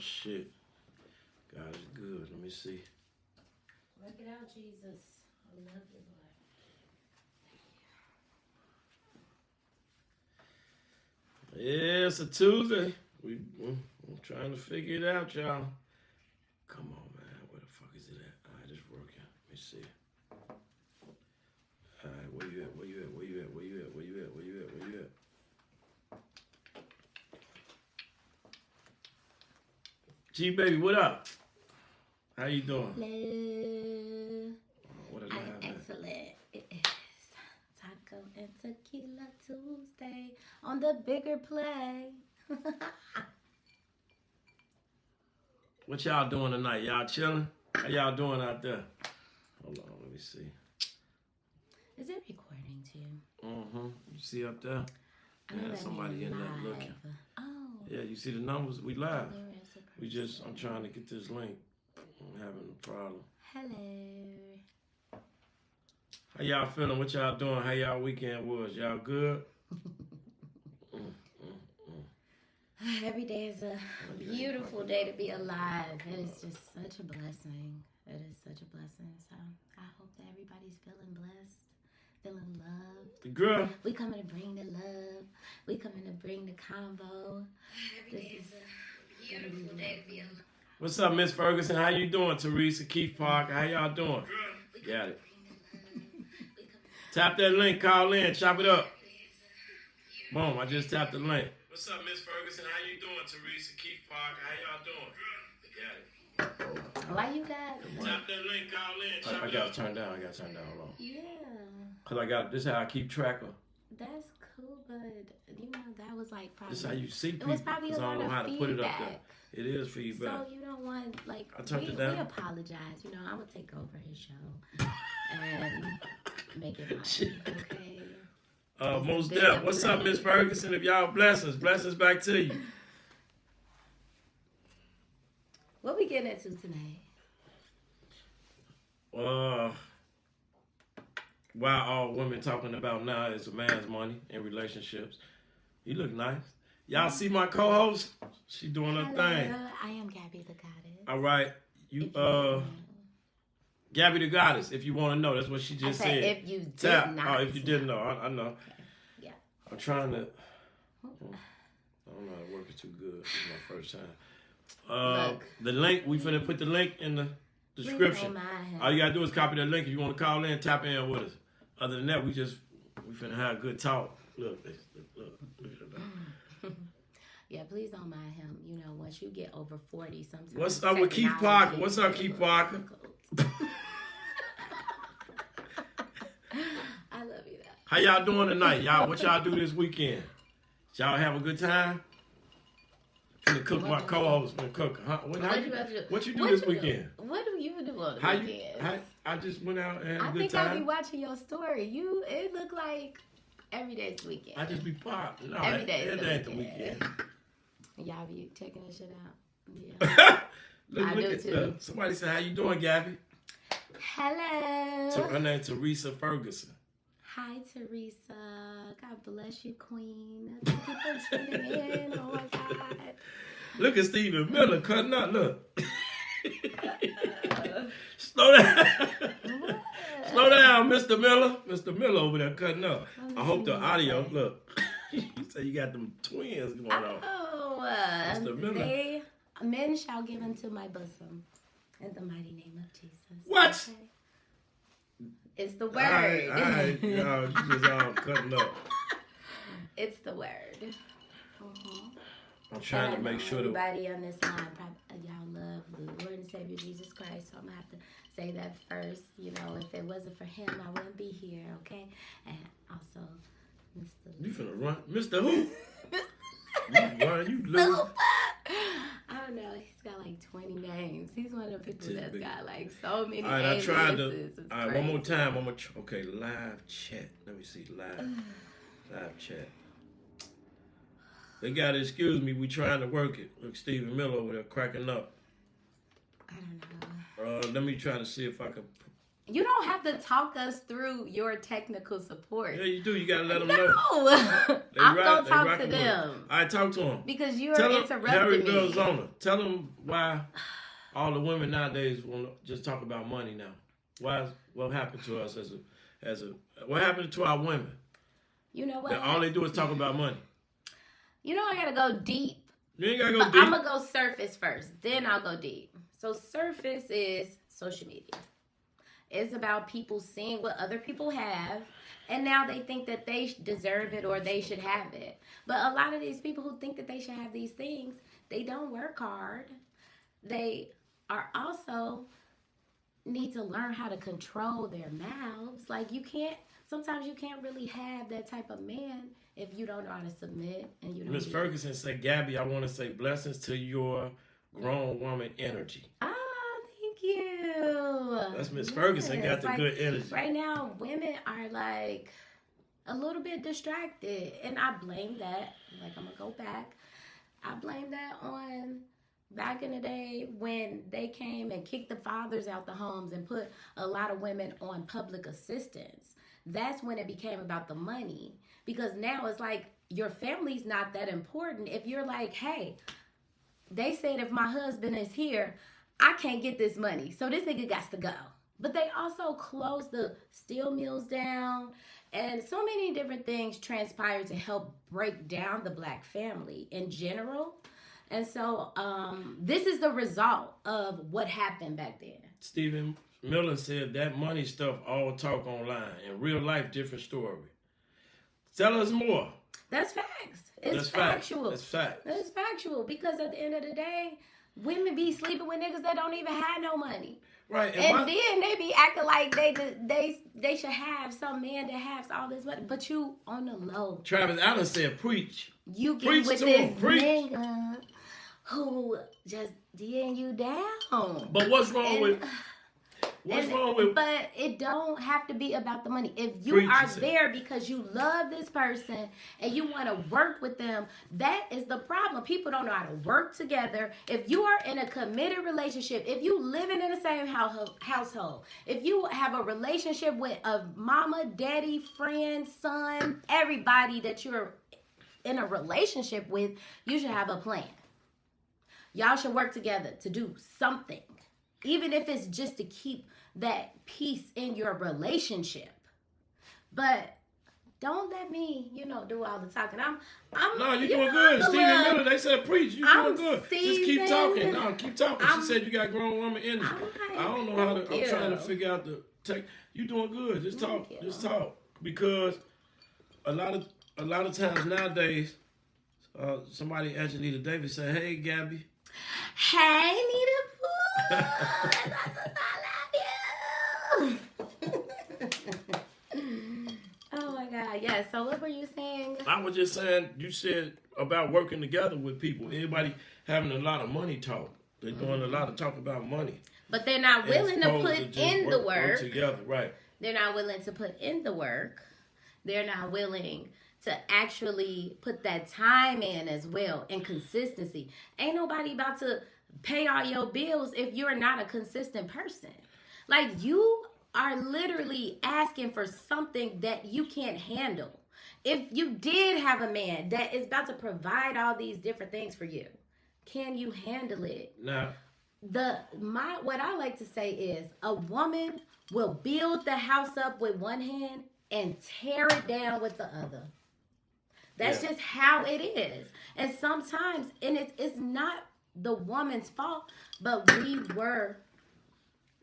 shit. God is good. Let me see. Work it out, Jesus. I love you, Lord. Yeah, it's a Tuesday. I'm trying to figure it out, y'all. Come on, man. Where the fuck is it at? All right, it's working. Let me see. All right, where you at? Where you at? Where you at? Where you at? Where you at? Where you at? Where you at? G baby, what up? How you doing? Hello. What did I I'm have that? excellent. It is Taco and Tequila Tuesday on the bigger play. What y'all doing tonight? Y'all chilling? How y'all doing out there? Hold on, let me see. Is it recording too? Mm-hmm. You see up there? I Yeah, know that somebody means in there live. looking. Oh. Yeah, you see the numbers? We live. There is a We just, I'm person. trying to get this link. I'm having a problem. Hello. How y'all feeling? What y'all doing? How y'all weekend was? Y'all good? Every day is a beautiful day to be alive. It is just such a blessing. It is such a blessing. So I hope that everybody's feeling blessed, feeling loved. The girl. We coming to bring the love. We coming to bring the combo. This is a beautiful day to be alive. What's up, Miss Ferguson? How you doing? Teresa, Keith Parker, how y'all doing? Got it. Tap that link, call in, chop it up. Boom, I just tapped the link. What's up, Miss Ferguson? How you doing? Teresa, Keith Parker, how y'all doing? Got it. Why you got? Tap that link, call in, chop it up. I got to turn down, hold on. Yeah, Because this is how I keep track of. that's cool, but you know that was like probably. This is how you see people. It was probably a 'cause I lot don't know of how to put it up feedback. there. It is feedback. So you don't want like I turned we it down. apologize. You know, I'm gonna take over his show and make it mine. Okay. Most Def. What's up, Miss Ferguson? If y'all blessings back to you. What we getting into tonight? Why all women talking about now is a man's money in relationships. You look nice. Y'all see my co-host? She doing her thing. I am Gabby the Goddess. All right. Gabby the Goddess, if you want to know. That's what she just said. If you did Tap. not. Oh, if you didn't know. I know. Okay. Yeah. I'm trying to... I don't know how to work it too good. This is my first time. Look. The link, we finna put the link in the description. All you gotta do is copy that link. If you want to call in, tap in with us. Other than that, we finna have a good talk. Look. Yeah, please don't mind him. You know, once you get over 40, sometimes. What's up with Keith Parker? What's up, Keith Parker? I love you, though. How y'all doing tonight? What y'all do this weekend? Y'all have a good time? Finna cook my co-host. Finna cook. Huh? What you do this weekend? What do you do on the weekend? I just went out and had a I good think time. I be watching your story. It look like every day's the weekend. I just be popped. No, Every day is that ain't the weekend. weekend. Y'all be checking this shit out. Yeah. look I do at too. that. Somebody said, how you doing, Gabby? Hello. Her name Teresa Ferguson. Hi, Teresa. God bless you, Queen. Thank you for tuning in. Oh, my God. Look at Stephen Miller cutting up. Look. Slow down. What? Slow down, Mr. Miller. Mr. Miller over there cutting up. I hope the audio, look. You say you got them twins going on. Oh, Mr. Miller. Men shall give unto my bosom in the mighty name of Jesus. What? Okay? It's the word. All right. Yo, you just all cutting up. It's the word. Mm-hmm. I'm trying to make sure that everybody on this line, y'all love the Lord and Savior Jesus Christ. So I'm gonna have to say that first. You know, if it wasn't for Him, I wouldn't be here. Okay, and also, Mr. you finna run, Mr. Who? You lose. I don't know. He's got like 20 names. He's one of the people that's got like so many all right, names. I tried to. All right, one more time. Okay, live chat. Let me see. Live chat. They gotta excuse me. We trying to work it. Look, Stephen Miller over there cracking up. I don't know. Let me try to see if I can You don't have to talk us through your technical support. Yeah, you do. You gotta let them know. No, I'm gonna talk to them. I talk to them Because you're Harry interrupting me. Belzona. Tell them why all the women nowadays want to just talk about money now. What happened to us what happened to our women? You know what? That all they do is talk about money. You know I gotta go deep. You ain't gotta go But deep. I'm gonna go surface first, then I'll go deep. So surface is social media. It's about people seeing what other people have, and now they think that they deserve it or they should have it. But a lot of these people who think that they should have these things, they don't work hard. They are also need to learn how to control their mouths. Like sometimes you can't really have that type of man if you don't know how to submit and you don't. Miss Ferguson said, Gabby, I want to say blessings to your grown woman energy. Thank you. That's Miss Ferguson got the good energy. Right now, women are like a little bit distracted, and I blame that. Like, I'm gonna go back. I blame that on back in the day when they came and kicked the fathers out the homes and put a lot of women on public assistance. That's when it became about the money, because now it's like your family's not that important. If you're like, hey, they said if my husband is here, I can't get this money, so this nigga got to go. But they also closed the steel mills down, and so many different things transpired to help break down the black family in general. And so this is the result of what happened back then. Stephen Miller said that money stuff all talk online. In real life, different story. Tell us more. That's facts. That's factual. That's fact. That's factual, because at the end of the day, women be sleeping with niggas that don't even have no money. Right. And then they be acting like they should have some man that has all this money, but you on the low. Travis Allen said, preach. You get Preach with to this him, preach. nigga who just D'ing you down. But what's wrong with... But it don't have to be about the money. If you Preach, are you said. there because you love this person and you want to work with them, that is the problem. People don't know how to work together. If you are in a committed relationship, if you living in the same household, if you have a relationship with a mama, daddy, friend, son, everybody that you're in a relationship with, you should have a plan. Y'all should work together to do something. Even if it's just to keep that peace in your relationship. But don't let me, do all the talking. No, you're doing good. Stephen Miller, they said preach. You're doing good. Just keep talking. No, keep talking. She said you got grown woman energy. I don't know how to, I'm trying to figure out the tech. You're doing good. Just talk. Just talk. Because a lot of times nowadays, somebody, Angelita Davis, said, hey, Gabby. Hey, Nita Pooh. I love you. Oh my God. Yeah. So what were you saying? I was just saying, you said about working together with people. Everybody having a lot of money talk. They're doing a lot of talk about money. But they're not willing to put in the work. Work together, right. They're not willing to put in the work. They're not willing to actually put that time in as well, and consistency. Ain't nobody about to pay all your bills if you're not a consistent person. Like, you are literally asking for something that you can't handle. If you did have a man that is about to provide all these different things for you, can you handle it? Now, what I like to say is, a woman will build the house up with one hand and tear it down with the other. That's just how it is. And sometimes, and it's not the woman's fault, but we were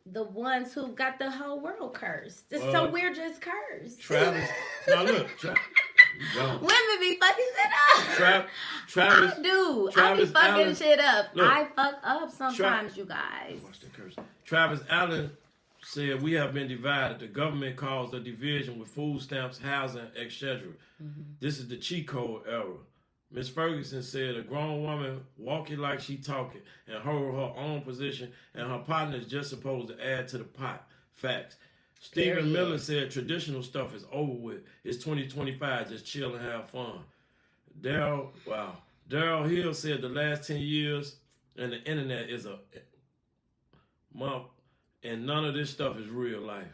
the ones who got the whole world cursed. So we're just cursed. Travis, now look, women be fucking shit up. Travis, I be fucking Allen, shit up. Look, I fuck up sometimes, you guys. Watch the curse. Travis Allen said, we have been divided. The government caused a division with food stamps, housing, etc. This is the cheat code era. Miss Ferguson said, a grown woman walking like she talking and hold her own position, and her partner is just supposed to add to the pot. Facts. Stephen Miller said, traditional stuff is over with. It's 2025. Just chill and have fun. Daryl Hill said, the last 10 years and the internet is a month. and none of this stuff is real life.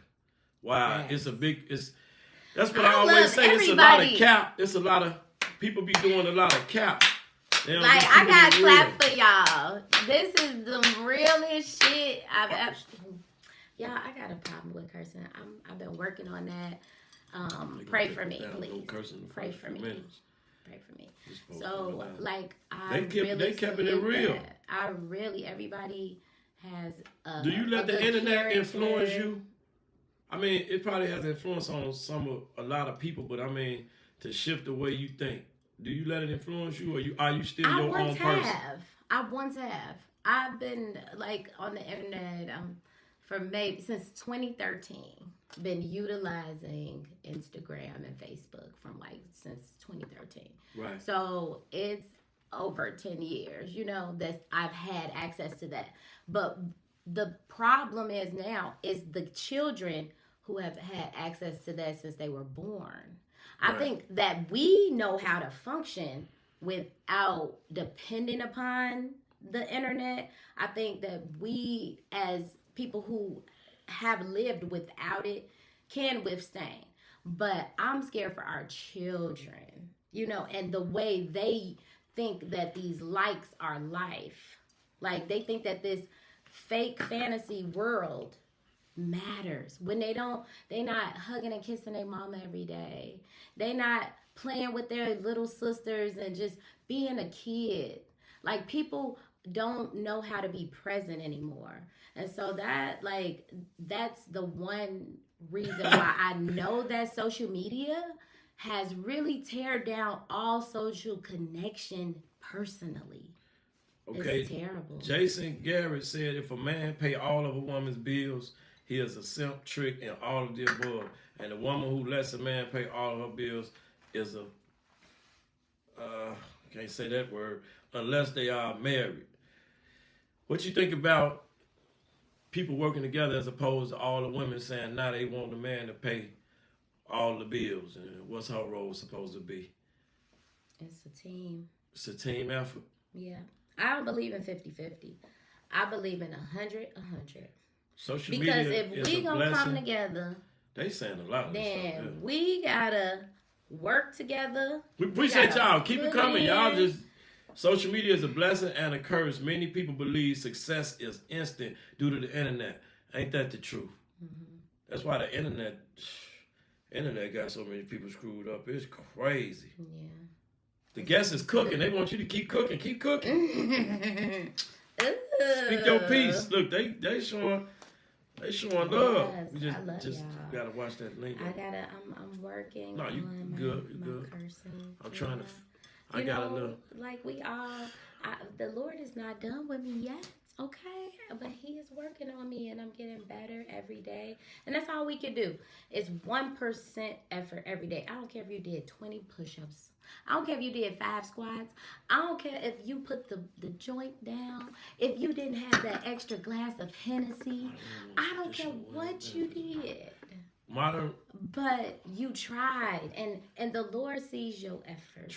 Wow, Yes. it's a big. That's what I I always love say. It's a lot of everybody. cap. It's a lot of people be doing a lot of cap. They don't Like, be I keeping got it real. clap for y'all. This is the realest shit I've ever. Y'all, I got a problem with cursing. I've been working on that. Pray for me, No please. cursing in the Pray first for few me. minutes. Pray for me. You're supposed to So, relax. like, I They kept- really they kept it salute real. that. I really, everybody has. Do you let the good internet character. influence you? I mean, it probably has influence on a lot of people, but I mean, to shift the way you think. Do you let it influence you, or are you still your own person? I once have. I've been like on the internet for maybe since 2013. Been utilizing Instagram and Facebook from like since 2013. Right. So it's over 10 years, that I've had access to that. But the problem is now is the children who have had access to that since they were born. I Right. think that we know how to function without depending upon the internet. I think that we, as people who have lived without it, can withstand. But I'm scared for our children, and the way they think that these likes are life. Like, they think that this fake fantasy world matters when they not hugging and kissing their mama every day. They not playing with their little sisters and just being a kid. Like, people don't know how to be present anymore. And so that's the one reason why I know that social media has really teared down all social connection personally. Okay. It's terrible. Jason Garrett said, if a man pay all of a woman's bills, he is a simp, trick, and all of the above. And a woman who lets a man pay all of her bills is a, can't say that word, unless they are married. What you think about people working together as opposed to all the women saying now they want the man to pay all the bills? And what's her role supposed to be? It's a team. It's a team effort. Yeah. I don't believe in 50-50. I believe in 100-100. Social Because media if is we a gonna blessing. come together, They saying a lot of this then stuff. Yeah. we gotta work together. We appreciate gotta y'all. Keep it put coming. Y'all in- just social media is a blessing and a curse. Many people believe success is instant due to the internet. Ain't that the truth? Mm-hmm. That's why the internet got so many people screwed up. It's crazy. Yeah. The guest is cooking. They want you to keep cooking. Keep cooking. Speak your piece. Look, they showing love. Yes, We just I love y'all. gotta watch that link. I'm working. No, you on good, you my good. cursing. I'm trying to. Yeah. I gotta know. Like we all, the Lord is not done with me yet. Okay, but He is working on me, and I'm getting better every day. And that's all we can do. It's 1% effort every day. I don't care if you did 20 push-ups. I don't care if you did 5 squats. I don't care if you put the joint down. If you didn't have that extra glass of Hennessy. I don't care what you did. Modern But you tried, and the Lord sees your effort.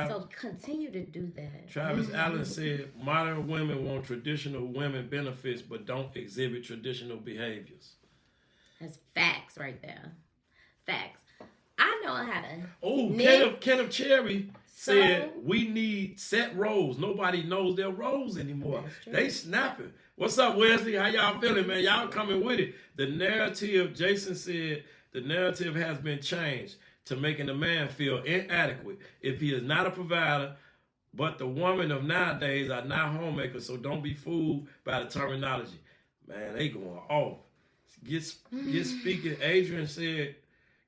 So continue to do that. Travis Allen said, modern women want traditional women benefits but don't exhibit traditional behaviors. That's facts right there. Facts. I know how to. Oh, knit. Kenneth Cherry So- said, we need set roles. Nobody knows their roles anymore. That's true. They snapping. What's up, Wesley? How y'all feeling, man? Y'all coming with it. The narrative, Jason said, the narrative has been changed to making the man feel inadequate if he is not a provider. But the women of nowadays are not homemakers, so don't be fooled by the terminology. Man, they going off. Get speaking. Adrian said,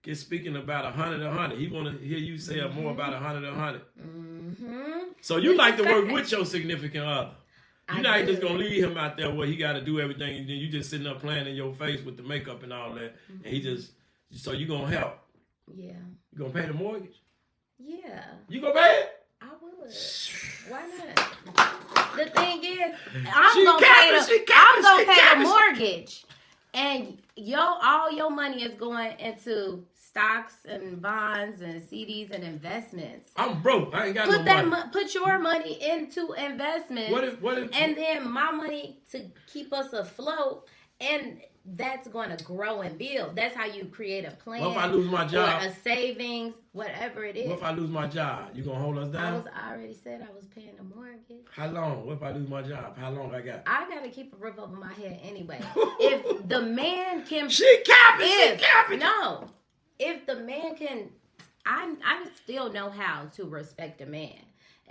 get speaking about 100. He want to hear you say more about 100. Mm-hmm. So you like to work with your significant other. You're I not just do. going to leave him out there where he got to do everything, and then you just sitting up playing in your face with the makeup and all that, and he just, so you going to help. Yeah. You going to pay the mortgage? Yeah. You going to pay it? I would. Why not? The thing is, She I'm gonna capping, pay the mortgage, and all your money is going into stocks and bonds and CDs and investments. I'm broke. I ain't got Put no money. put your money into investments. What if and then my money to keep us afloat and that's going to grow and build. That's how you create a plan. What if I lose my job? Or a savings, whatever it is. What if I lose my job? You gonna hold us down? I already said I was paying the mortgage. How long? What if I lose my job? How long I got? I gotta keep a roof over my head anyway. If the man can, She capping. No, if the man can, I still know how to respect a man.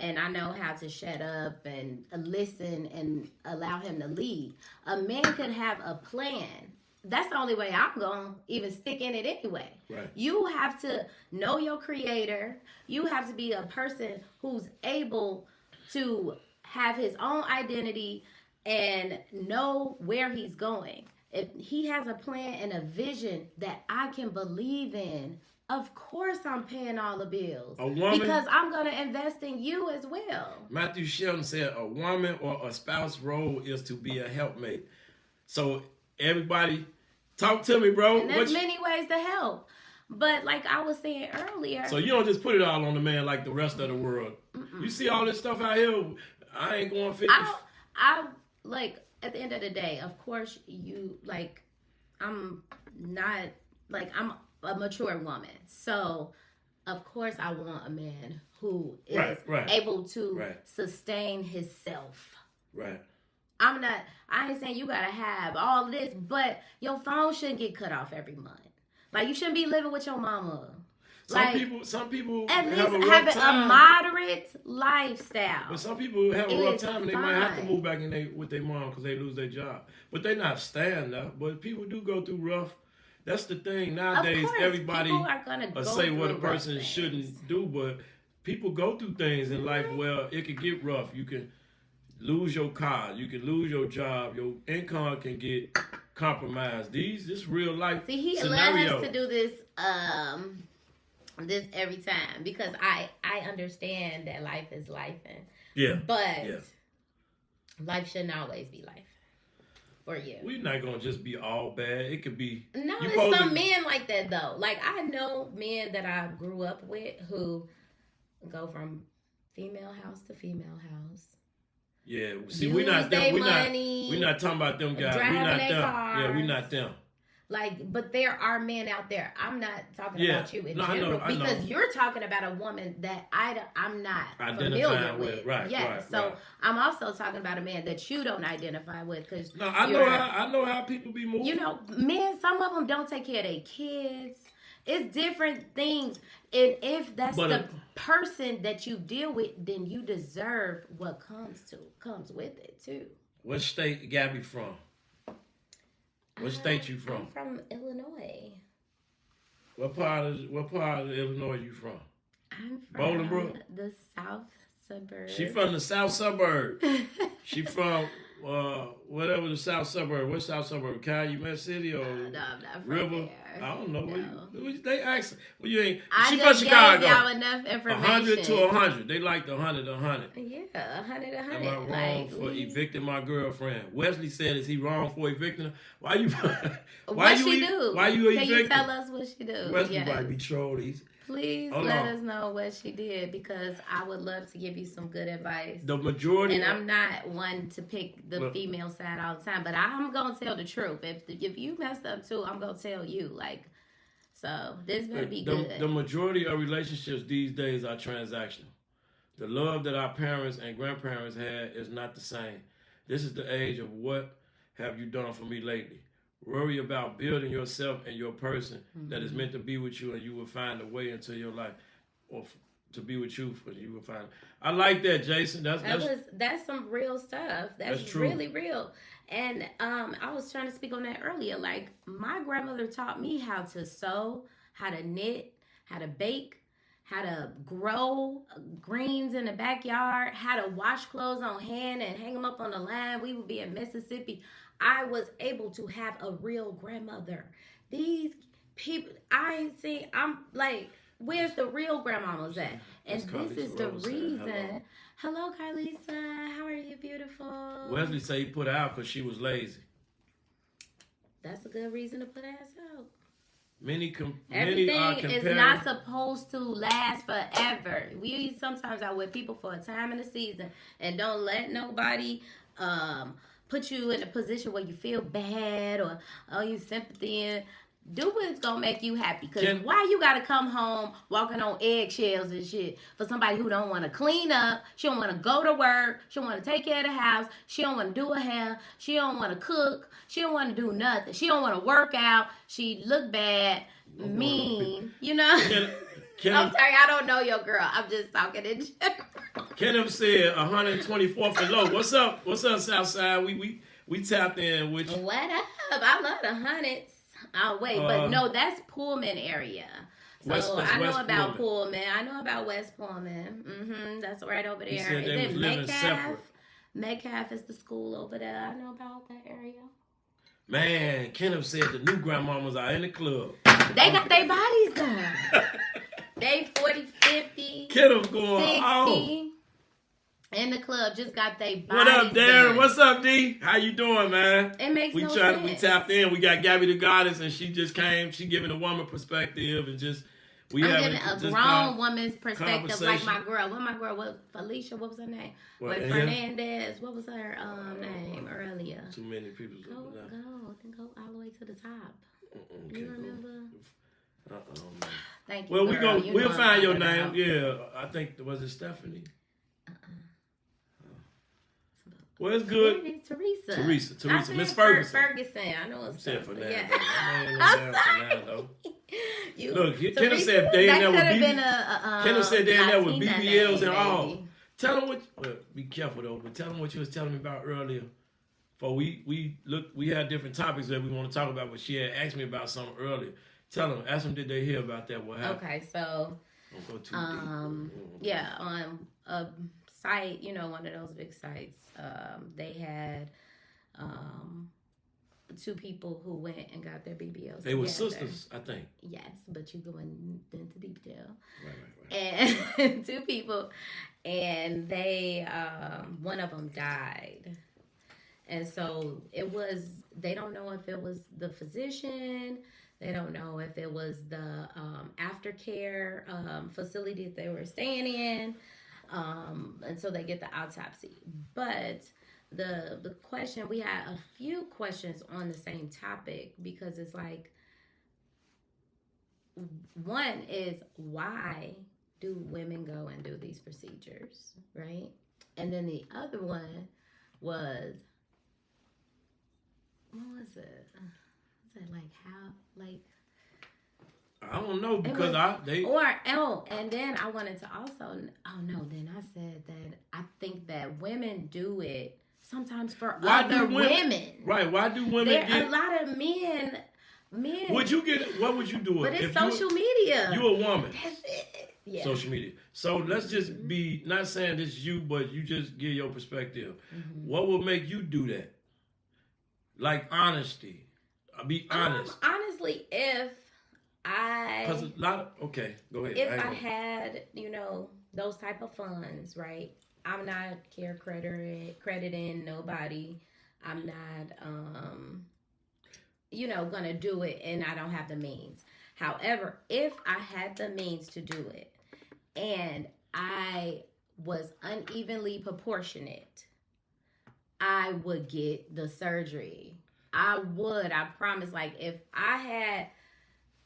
And I know how to shut up and listen and allow him to lead. A man could have a plan. That's the only way I'm going to even stick in it anyway. Right. You have to know your creator. You have to be a person who's able to have his own identity and know where he's going. If he has a plan and a vision that I can believe in, of course I'm paying all the bills. A woman, because I'm going to invest in you as well. Matthew Shelton said a woman or a spouse role is to be a helpmate. So everybody, talk to me, bro. And there's many ways to help. But like I was saying earlier. So you don't just put it all on the man like the rest of the world. You see all this stuff out here, I ain't going 50. I like, at the end of the day, of course you, like, I'm not, like, I'm a mature woman. So, of course, I want a man who is able to sustain himself. Right. I ain't saying you gotta have all this, but your phone shouldn't get cut off every month. Like, you shouldn't be living with your mama. Some people at least have a rough having time. a moderate lifestyle. But some people have a rough time and they might have to move back in with their mom because they lose their job. But they're not staying there. But people do go through rough. That's the thing. Nowadays, everybody say what a person shouldn't do, but people go through things in life where it can get rough. You can lose your car. You can lose your job. Your income can get compromised. This real life he scenario. allowed us to do this this every time because I understand that life is life. But life shouldn't always be life. For you. We're not gonna just be all bad. It could be. No, there's some men like that though. Like I know men that I grew up with who go from female house to female house. Yeah, see, we're not them. We're not talking about them guys. We're not them. Yeah, we're not them. Like, but there are men out there. I'm not talking about you in general because you're talking about a woman that I'm not familiar with. Right. So I'm also talking about a man that you don't identify with because I know how people be moving. You know, men. Some of them don't take care of their kids. It's different things, and if that's the person that you deal with, then you deserve what comes with it too. What state Gabby from? What state you from? I'm from Illinois. What part of Illinois you from? I'm from Bolingbrook? The south suburb. She from the south suburb. She from whatever the south suburb. What south suburb? Calumet City or no, I'm not from River? There. I don't know. No. They ask. Well, you ain't. I She just from Chicago. gave y'all enough information. 100 to 100. They like the 100 to 100. Yeah, 100 to 100. Am I wrong for evicting my girlfriend? Wesley said, "Is he wrong for evicting her? Why you? Why you do? Why you Can evicting? you tell us what she do? Wesley might be trolling. Please let us know what she did because I would love to give you some good advice. The majority, and I'm not one to pick the female side all the time, but I'm gonna tell the truth. If you messed up too, I'm gonna tell you. Like, so this better be good. The majority of relationships these days are transactional. The love that our parents and grandparents had is not the same. This is the age of what have you done for me lately? Worry about building yourself and your person that is meant to be with you, and you will find a way into your life, or to be with you, for you will find. I like that, Jason. That's some real stuff. That's true. Really real. And I was trying to speak on that earlier. Like my grandmother taught me how to sew, how to knit, how to bake, how to grow greens in the backyard, how to wash clothes on hand and hang them up on the line. We would be in Mississippi. I was able to have a real grandmother. These people, I ain't seen, I'm like, where's the real grandmamas at? And this is the reason. Hello, Carlisa. How are you, beautiful? Wesley said he put her out because she was lazy. That's a good reason to put ass out. Everything is not supposed to last forever. We sometimes are with people for a time and a season and don't let nobody put you in a position where you feel bad or you sympathy in. Do what's gonna make you happy. Because why you gotta come home walking on eggshells and shit for somebody who don't want to clean up? She don't want to go to work. She don't want to take care of the house. She don't want to do her hair. She don't want to cook. She don't want to do nothing. She don't want to work out. She look bad, mean. You know. I'm sorry, I don't know your girl. I'm just talking in general. Kenneth said 124th and low. What's up? What's up, Southside? We tapped in with you. What up? I love the hundreds. Oh wait, but no, that's Pullman area. So I know West about Pullman. I know about West Pullman. That's right over there. He said they was it living separate. Metcalf is the school over there. I know about that area. Man, Kenneth said the new grandmamas are in the club. They got their bodies done. They 40, 50, Kenneth going 60. on. In the club, just got they bodies. What up, Darren? Done. What's up, D? How you doing, man? It makes no sense. We tapped in. We got Gabby the Goddess, and she just came. She giving a woman perspective, and just I'm giving a grown woman's perspective, like my girl. What Felicia? What was her name? Fernandez. What was her name earlier? Too many people. Go all the way to the top. You remember? Thank you. Well, we'll find your name. Yeah, I think was it Stephanie. Well, it's good. Teresa. Miss Ferguson. Ferguson. I know it's Fernando. Yeah. I'm Fernando. Look, Kenneth said they in there with Kenneth said they in there with BBLs and all. Tell them what. Be careful though. But tell them what you was telling me about earlier. For we had different topics that we want to talk about, but she had asked me about something earlier. Tell them. Ask them did they hear about that? What happened? Okay, so don't go too deep. Yeah, on a site, one of those big sites. They had two people who went and got their BBLs. They were sisters, I think. Yes, but you going into detail. Right. And two people, and they, one of them died. And so they don't know if it was the physician. They don't know if it was the aftercare facility that they were staying in. Until they get the autopsy. But the question, we had a few questions on the same topic because it's like, one is why do women go and do these procedures, right? And then the other one was, what was it? Was it like how, like, I don't know because and then I wanted to also then I said that I think that women do it sometimes for other women. Right? Why do women get a lot of men? Would you get? What would you do? But it's social media. You a woman. That's it. Yeah. Social media. So let's just be not saying this is you, but you just give your perspective. Mm-hmm. What would make you do that? Like honesty. Be honest. Honestly, if because a lot of go ahead. If I had, those type of funds, right? I'm not crediting nobody. I'm not, gonna do it, and I don't have the means. However, if I had the means to do it, and I was unevenly proportionate, I would get the surgery. I promise. Like if I had.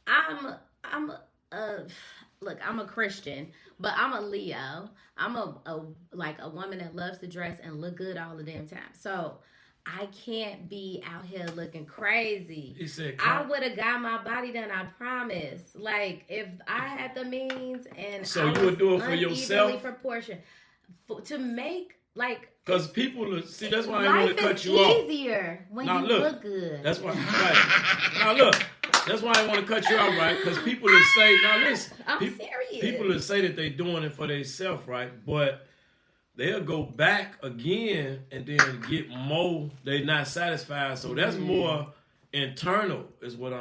I'm a Christian, but I'm a Leo. I'm a woman that loves to dress and look good all the damn time. So I can't be out here looking crazy. He said, I would have got my body done. I promise. Like if I had the means and so you would do it for yourself, proportion to make like. Because people see that's why I want to cut you off. Life is easier when you look good. That's why. Right. Now look. That's why I want to cut you off, right? Because people will say, now listen. I'm serious. People will say that they're doing it for themselves, right? But they'll go back again and then get more. They're not satisfied. So that's more internal is what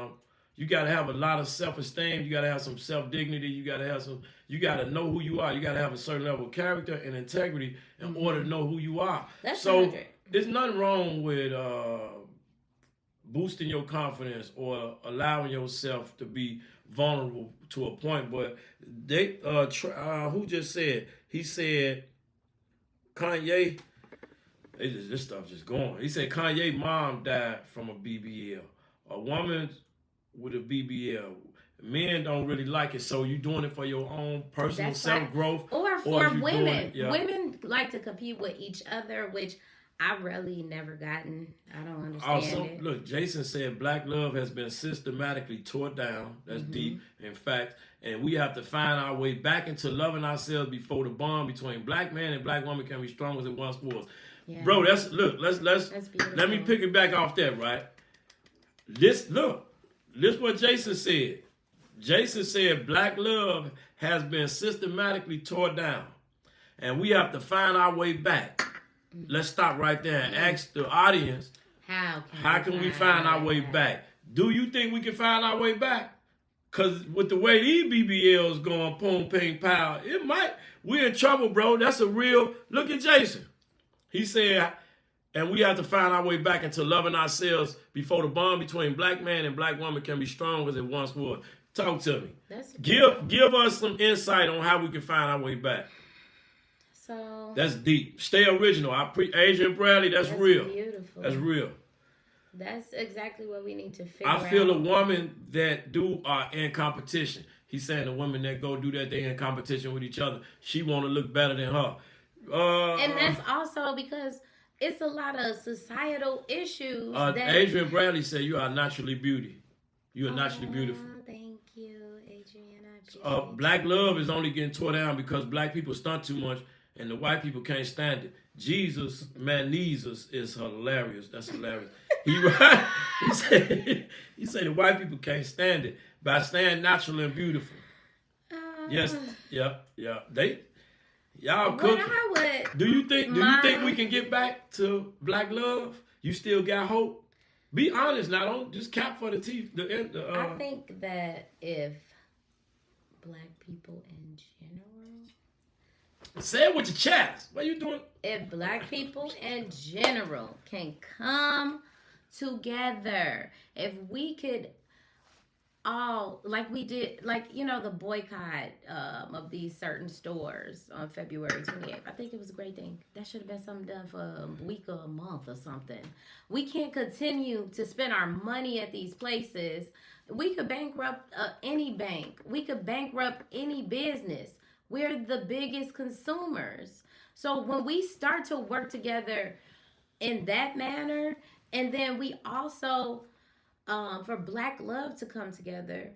you got to have a lot of self-esteem. You got to have some self-dignity. You got to know who you are. You got to have a certain level of character and integrity in order to know who you are. That's so 100. There's nothing wrong with boosting your confidence or allowing yourself to be vulnerable to a point. But they, who just said? He said Kanye This stuff just going. He said Kanye mom died from a BBL. A woman with a BBL. Men don't really like it, so you doing it for your own personal self-growth. Or for women. Yeah. Women like to compete with each other, which I really never gotten. I don't understand it. Look, Jason said black love has been systematically tore down. That's deep, in fact. And we have to find our way back into loving ourselves before the bond between black man and black woman can be strong as it once was. Yeah. Bro, let's let me pick it back off that, right? This what Jason said. Jason said black love has been systematically tore down. And we have to find our way back. Let's stop right there and ask the audience, how can we find our way back? Do you think we can find our way back? Because with the way these BBLs going, boom, ping, pow, we're in trouble, bro. That's a real, look at Jason. He said, and we have to find our way back into loving ourselves before the bond between black man and black woman can be strong as it once was. Talk to me. Give us some insight on how we can find our way back. So that's deep. Stay original. Adrian Bradley, that's real. Beautiful. That's real. That's exactly what we need to figure out. I feel a woman that are in competition. He's saying the women that go do that, they in competition with each other. She want to look better than her. And that's also because it's a lot of societal issues. Adrian Bradley said you are naturally beauty. You are naturally beautiful. Thank you, Adrian. Black love is only getting tore down because black people stunt too much and the white people can't stand it. Jesus, Jesus is hilarious. That's hilarious. He said the white people can't stand it by staying natural and beautiful. Yes, yeah. Y'all cooking. Do you think we can get back to black love? You still got hope? Be honest now. Don't just cap for the teeth. I think that if black people in general. Say it with your chest. What are you doing? If black people in general can come together, if we could all, like we did, the boycott of these certain stores on February 28th. I think it was a great thing. That should have been something done for a week or a month or something. We can't continue to spend our money at these places. We could bankrupt any bank. We could bankrupt any business. We're the biggest consumers. So when we start to work together in that manner, and then we also, for black love to come together,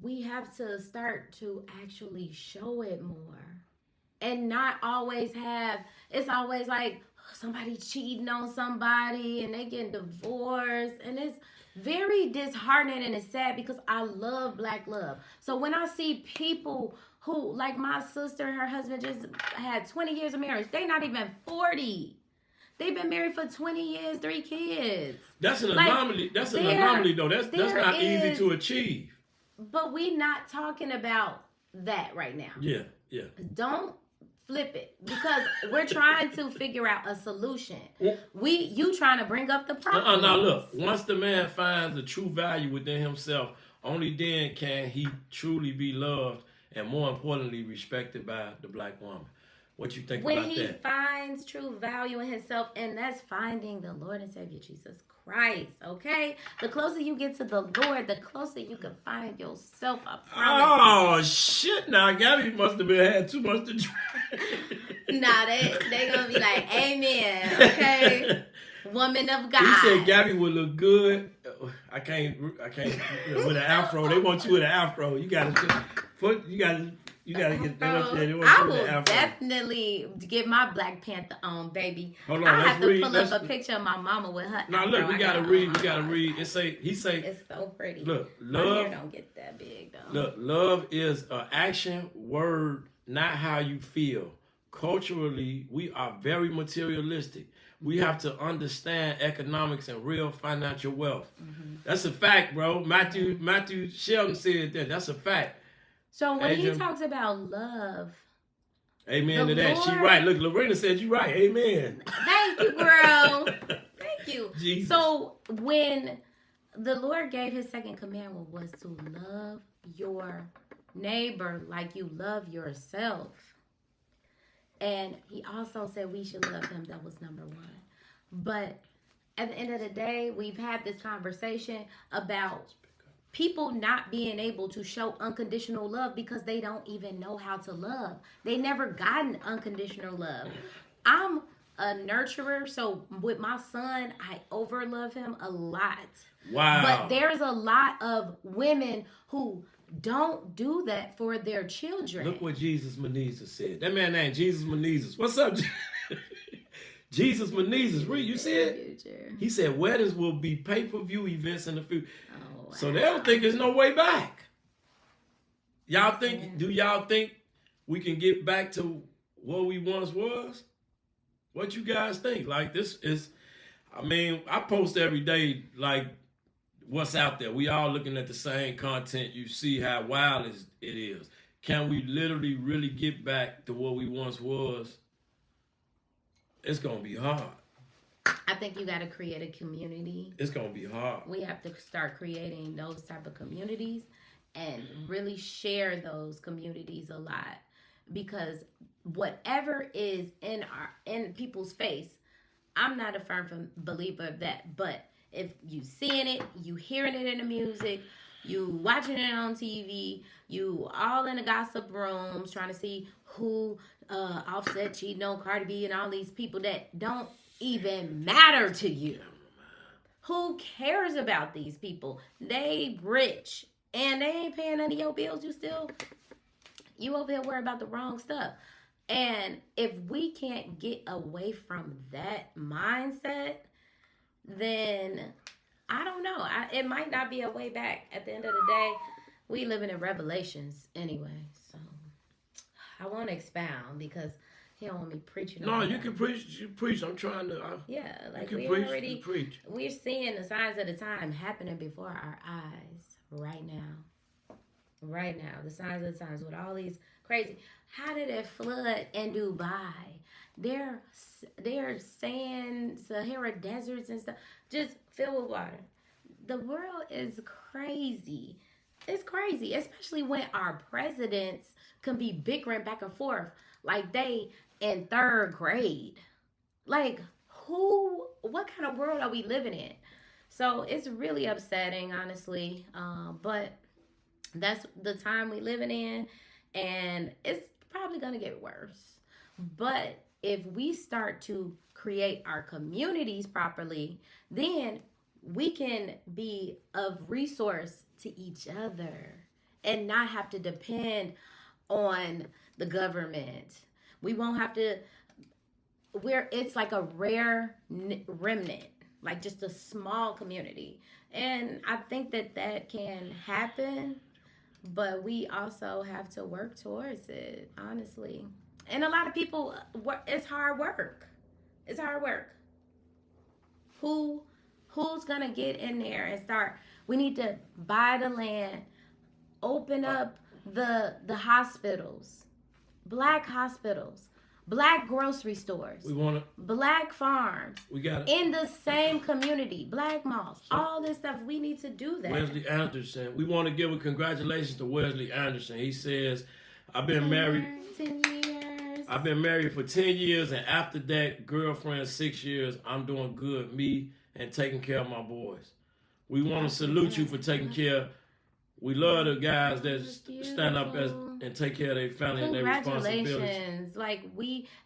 we have to start to actually show it more. And not always it's always like somebody cheating on somebody and they getting divorced. And it's very disheartening and it's sad because I love black love. So when I see people who, like my sister, her husband just had 20 years of marriage. They not even 40. They've been married for 20 years, 3 kids. That's an anomaly. That's an anomaly, though. That's not easy to achieve. But we not talking about that right now. Yeah. Don't flip it because we're trying to figure out a solution. You trying to bring up the problem. Now look, once the man finds the true value within himself, only then can he truly be loved and, more importantly, respected by the black woman. What you think about that? When he finds true value in himself, and that's finding the Lord and Savior Jesus Christ, okay? The closer you get to the Lord, the closer you can find yourself, I promise. Oh, shit. Now, Gabby must have had too much to drink. Nah, they gonna be like, amen, okay? Woman of God. He said Gabby would look good. I can't with an afro. They want you with an afro. You gotta get that up there. I will definitely get my Black Panther on, baby. Hold on, I have to pull up a picture of my mama with her. Now look, we gotta read. He say it's so pretty. Look, love. My hair don't get that big though. Look, love is an action word, not how you feel. Culturally, we are very materialistic. We have to understand economics and real financial wealth. Mm-hmm. That's a fact, bro. Matthew Sheldon said that. That's a fact. So when he talks about love, amen to that. She right. Look, Lorena said you right. Amen. Thank you, girl. Thank you. Jesus. So when the Lord gave his second commandment was to love your neighbor like you love yourself. And he also said we should love him. That was number 1. But at the end of the day, we've had this conversation about people not being able to show unconditional love because they don't even know how to love. They never gotten unconditional love. I'm a nurturer, so with my son, I overlove him a lot. Wow. But there's a lot of women who don't do that for their children. Look what Jesus Menezes said. That man named Jesus Menezes. What's up, Jesus Menezes? Read, you see it? He said weddings will be pay-per-view events in the future. Oh, wow. So they don't think there's no way back. Y'all think? Yeah. Do y'all think we can get back to what we once was? What you guys think? Like, this is, I mean, I post every day, like, what's out there. We all looking at the same content. You see how wild it is. Can we literally really get back to what we once was? It's going to be hard. I think you got to create a community. It's going to be hard. We have to start creating those type of communities and really share those communities a lot. Because whatever is in people's face, I'm not a firm believer of that. But if you seeing it, you hearing it in the music, you watching it on TV, you all in the gossip rooms trying to see who Offset cheating on Cardi B and all these people that don't even matter to you. Who cares about these people? They rich and they ain't paying none of your bills. You over here worry about the wrong stuff. And if we can't get away from that mindset, then I don't know. It might not be a way back. At the end of the day, we living in Revelations anyway. So I won't expound because he don't want me preaching. No, you can preach. You preach. I'm trying to. Yeah, like you can we preach, already you preach. We're seeing the signs of the time happening before our eyes right now. Right now, the signs of the times with all these crazy. How did it flood in Dubai? They're saying Sahara deserts and stuff just filled with water. The world is crazy. It's crazy, especially when our presidents can be bickering back and forth like they in third grade. Like, what kind of world are we living in? So it's really upsetting, honestly. But that's the time we living in, and it's probably gonna get worse. But if we start to create our communities properly, then we can be of resource to each other and not have to depend on the government. We won't have to, it's like a rare remnant, like just a small community. And I think that can happen, but we also have to work towards it, honestly. And a lot of people, it's hard work. It's hard work. Who's gonna get in there and start? We need to buy the land, open up the hospitals, black hospitals, black grocery stores. We want to black farms. We got it in the same community, black malls, all this stuff. We need to do that. Wesley Anderson. We want to give a congratulations to Wesley Anderson. He says, "I've been married 10 years. I've been married for 10 years, and after that, girlfriend 6 years. I'm doing good, me and taking care of my boys." We want to salute you for taking care. We love the guys that stand up and take care of their family and their responsibilities. Congratulations. Like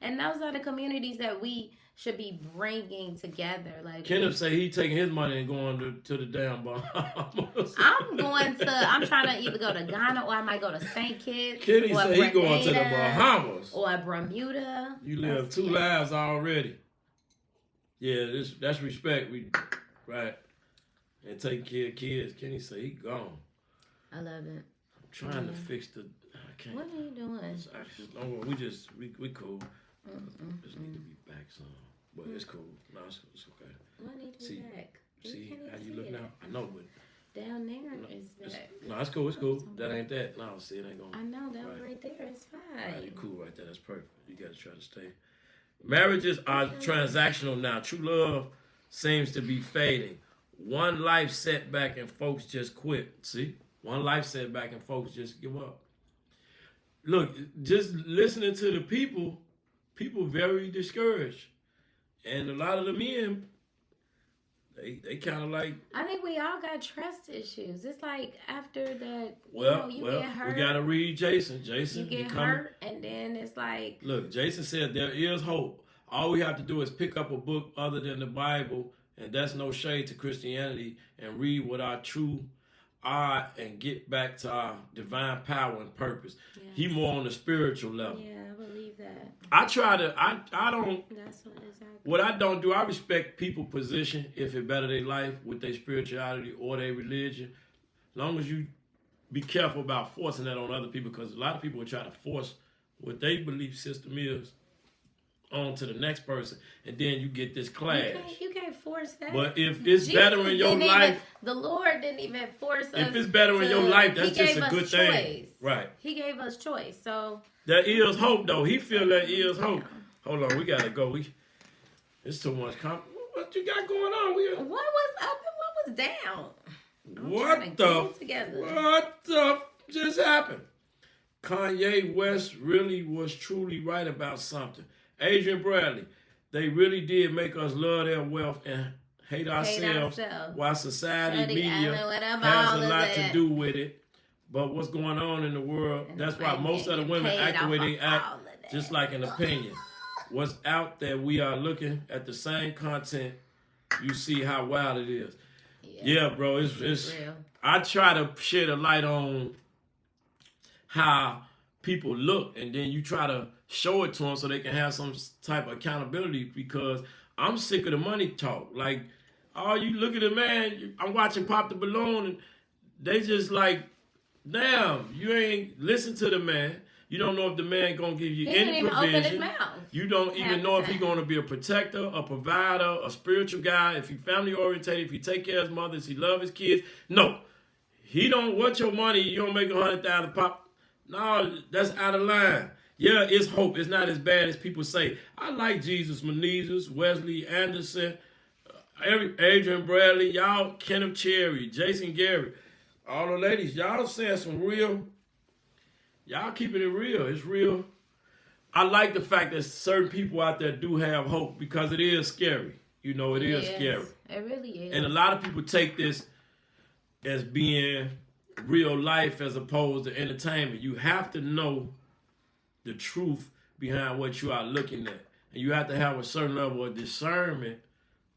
and those are the communities that we should be bringing together. Like Kenneth say he taking his money and going to the damn Bahamas. I'm trying to either go to Ghana or I might go to St. Kitts. Kenny say he going to the Bahamas. Or Bermuda. You live two lives already. Yeah, that's respect. Right. And taking care of kids. Kenny say he gone. I love it. I'm trying to fix the. I can't. What are you doing? We cool. Just need to be back some, but it's cool. No, it's okay. What need to be back? See how you look now? I know, but down there is back. No, it's cool. It's cool. That ain't that. No, see, it ain't gonna. I know that right there is fine. Right, you're cool right there. That's perfect. You gotta try to stay. Marriages are transactional now. True love seems to be fading. One life setback and folks just quit. See? One life setback and folks just give up. Look, just listening to the people very discouraged. And a lot of the men, they kind of like. I think we all got trust issues. It's like after that, Well, you get hurt. we gotta read Jason. Jason, you get hurt, and then it's like. Look, Jason said there is hope. All we have to do is pick up a book other than the Bible, and that's no shade to Christianity, and read what our true are and get back to our divine power and purpose. Yes. He more on the spiritual level. Yeah, I believe that. I try to. I don't. That's what exactly. What I don't do, I respect people's position if it better their life with their spirituality or their religion. As long as you be careful about forcing that on other people, because a lot of people will try to force what their belief system is on to the next person, and then you get this clash. You can't force that. But if it's better in your life, the Lord didn't even force us. If it's better in your life, that's just a good thing, right? He gave us choice, so there is hope, though. He feel there is hope. Hold on, we gotta go. It's too much. What you got going on? What was up and what was down? What the just happened? Kanye West really was truly right about something. Adrian Bradley, they really did make us love their wealth and hate ourselves. While society, media has a lot to do with it. But what's going on in the world, that's why most of the women act the way they act, just like an opinion. What's out there, we are looking at the same content. You see how wild it is. Yeah, bro, it's real. I try to shed a light on how people look, and then you try to show it to them so they can have some type of accountability, because I'm sick of the money talk. Like, oh, you look at it, man, I'm watching Pop the Balloon, and they just like, damn, you ain't listen to the man. You don't know if the man gonna give you any provision. You don't even know if he's gonna be a protector, a provider, a spiritual guy, if he family oriented, if he take care of his mother, if he love his kids. No. He don't want your money, you don't make 100,000 pop. No, that's out of line. Yeah, it's hope. It's not as bad as people say. I like Jesus Menezes, Wesley Anderson, Adrian Bradley, y'all, Kenneth Cherry, Jason Garrett, all the ladies, y'all saying some real. Y'all keeping it real. It's real. I like the fact that certain people out there do have hope, because it is scary. You know, it is scary. It really is. And a lot of people take this as being real life as opposed to entertainment. You have to know the truth behind what you are looking at. And you have to have a certain level of discernment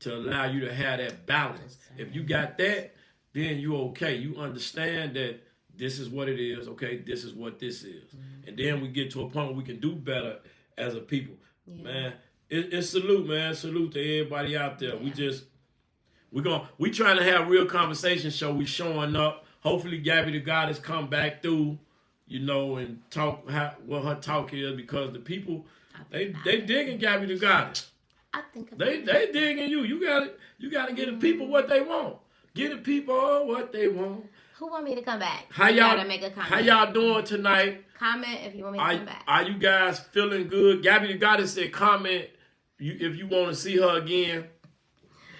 to allow you to have that balance. If you got that, then you're okay. You understand that this is what it is, okay? This is what this is. Mm-hmm. And then we get to a point where we can do better as a people. Yeah. Man, it's salute, man. Salute to everybody out there. Yeah. We trying to have real conversation show. We showing up. Hopefully Gabby the Goddess come back through, you know, and talk what her talk is, because the people, they digging Gabby the Goddess. I think they digging you. You gotta get the people what they want. Get the people what they want. Who want me to come back? How y'all make a comment? How y'all doing tonight? Comment if you want me to come back. Are you guys feeling good? Gabby the Goddess said comment if you want to see her again.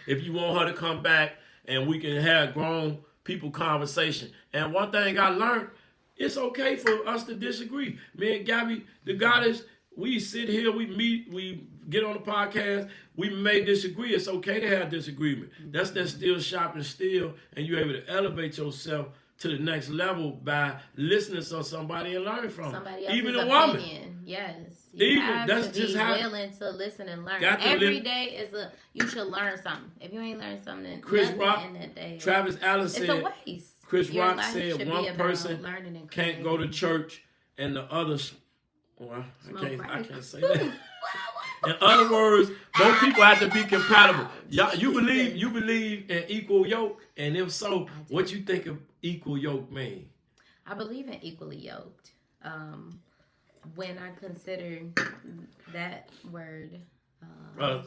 If you want her to come back, and we can have grown people conversation. And one thing I learned, it's okay for us to disagree. Me and Gabby the Goddess, we sit here, we meet, we get on the podcast, we may disagree. It's okay to have disagreement. That's that still shopping still, and you're able to elevate yourself to the next level by listening to somebody and learning from somebody else's even a opinion. Woman. Yes. That's to just be willing to listen and learn. Every day you should learn something. If you ain't learned something, Chris Rock, in that day, Travis Allen said, it's a waste. Chris Rock said one person can't go to church and the others. Well, I can't say that. In other words, both people have to be compatible. You believe in equal yoke, and if so, what you think of equal yoke mean? I believe in equally yoked. When I consider that word,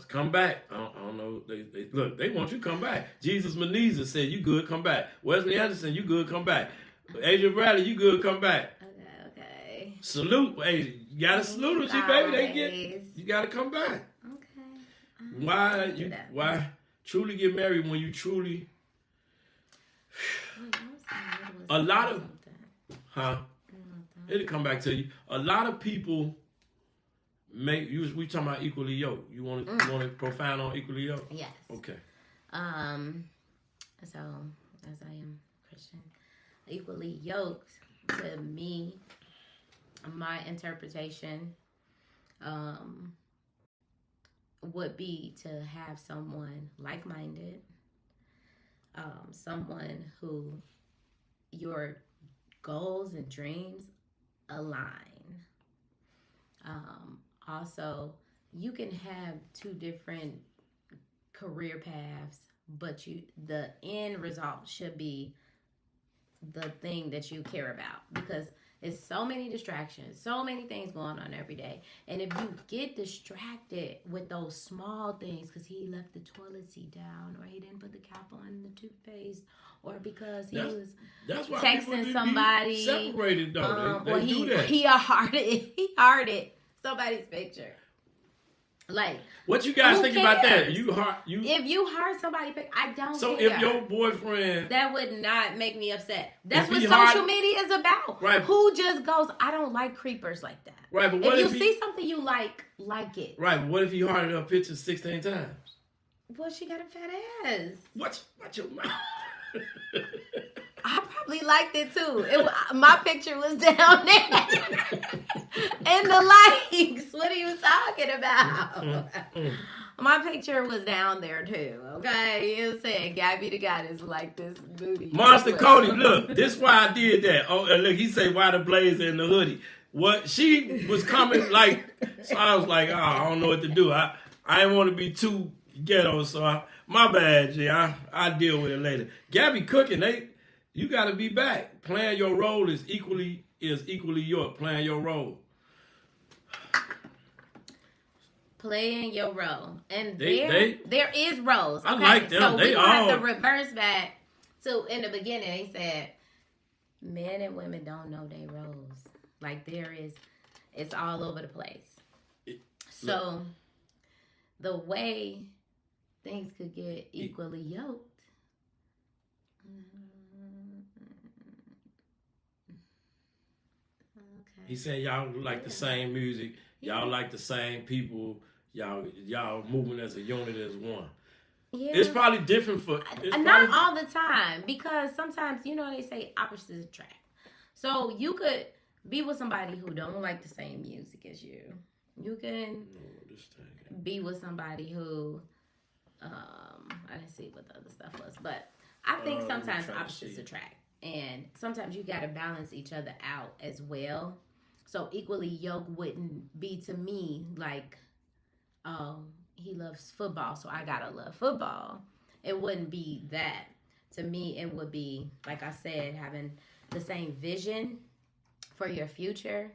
come back. I don't know. Look, they want you to come back. Jesus Menezes said, "You good? Come back." Wesley Anderson, you good? Come back. Adrian Bradley, you good? Come back. Okay. Salute. Hey, you gotta salute them, baby. You gotta come back. Okay. Why truly get married when you truly a lot of it'll come back to you. A lot of people we talking about equally yoked. You want to profound on equally yoked? Yes. Okay. So as I am Christian, equally yoked to me, my interpretation would be to have someone like-minded, someone who your goals and dreams align. Also, you can have two different career paths, but the end result should be the thing that you care about, because it's so many distractions, so many things going on every day. And if you get distracted with those small things, because he left the toilet seat down, or he didn't put the cap on the toothpaste, or because that's why texting somebody, separated though. They or do that. He hearted somebody's picture. Like, what you guys think about that? If you heart somebody's picture, I don't care. So if your boyfriend, that would not make me upset. That's what social social media is about. Right. Who just goes, I don't like creepers like that. Right, but what if you see something you like it. Right, but what if you hearted her picture 16 times? Well, she got a fat ass. Watch your mouth. I probably liked it too. My picture was down there. And the likes. What are you talking about? My picture was down there too. Okay? You know what I'm saying? Gabby the Goddess like this booty. Monster Cody, look, this why I did that. Oh, and look, he say why the blazer in the hoodie. What she was coming like, so I was like, oh, I don't know what to do. I didn't want to be too ghetto, so my bad, G. I deal with it later. Gabby cooking, you got to be back. Playing your role is equally your playing your role. Playing your role, and there is roles. Okay? I like them. So they we all have to reverse back to in the beginning. They said men and women don't know their roles. Like it's all over the place. So the way things could get equally yoked. Okay. He said y'all like the same music. Y'all like the same people. Y'all moving as a unit as one. Yeah. It's probably different for... Not all the time, because sometimes, they say opposites attract. So you could be with somebody who don't like the same music as you. You can be with somebody who... I didn't see what the other stuff was, but I think sometimes opposites attract. And sometimes you got to balance each other out as well. So equally yoked wouldn't be to me like, he loves football, so I gotta love football. It wouldn't be that. To me, it would be, like I said, having the same vision for your future,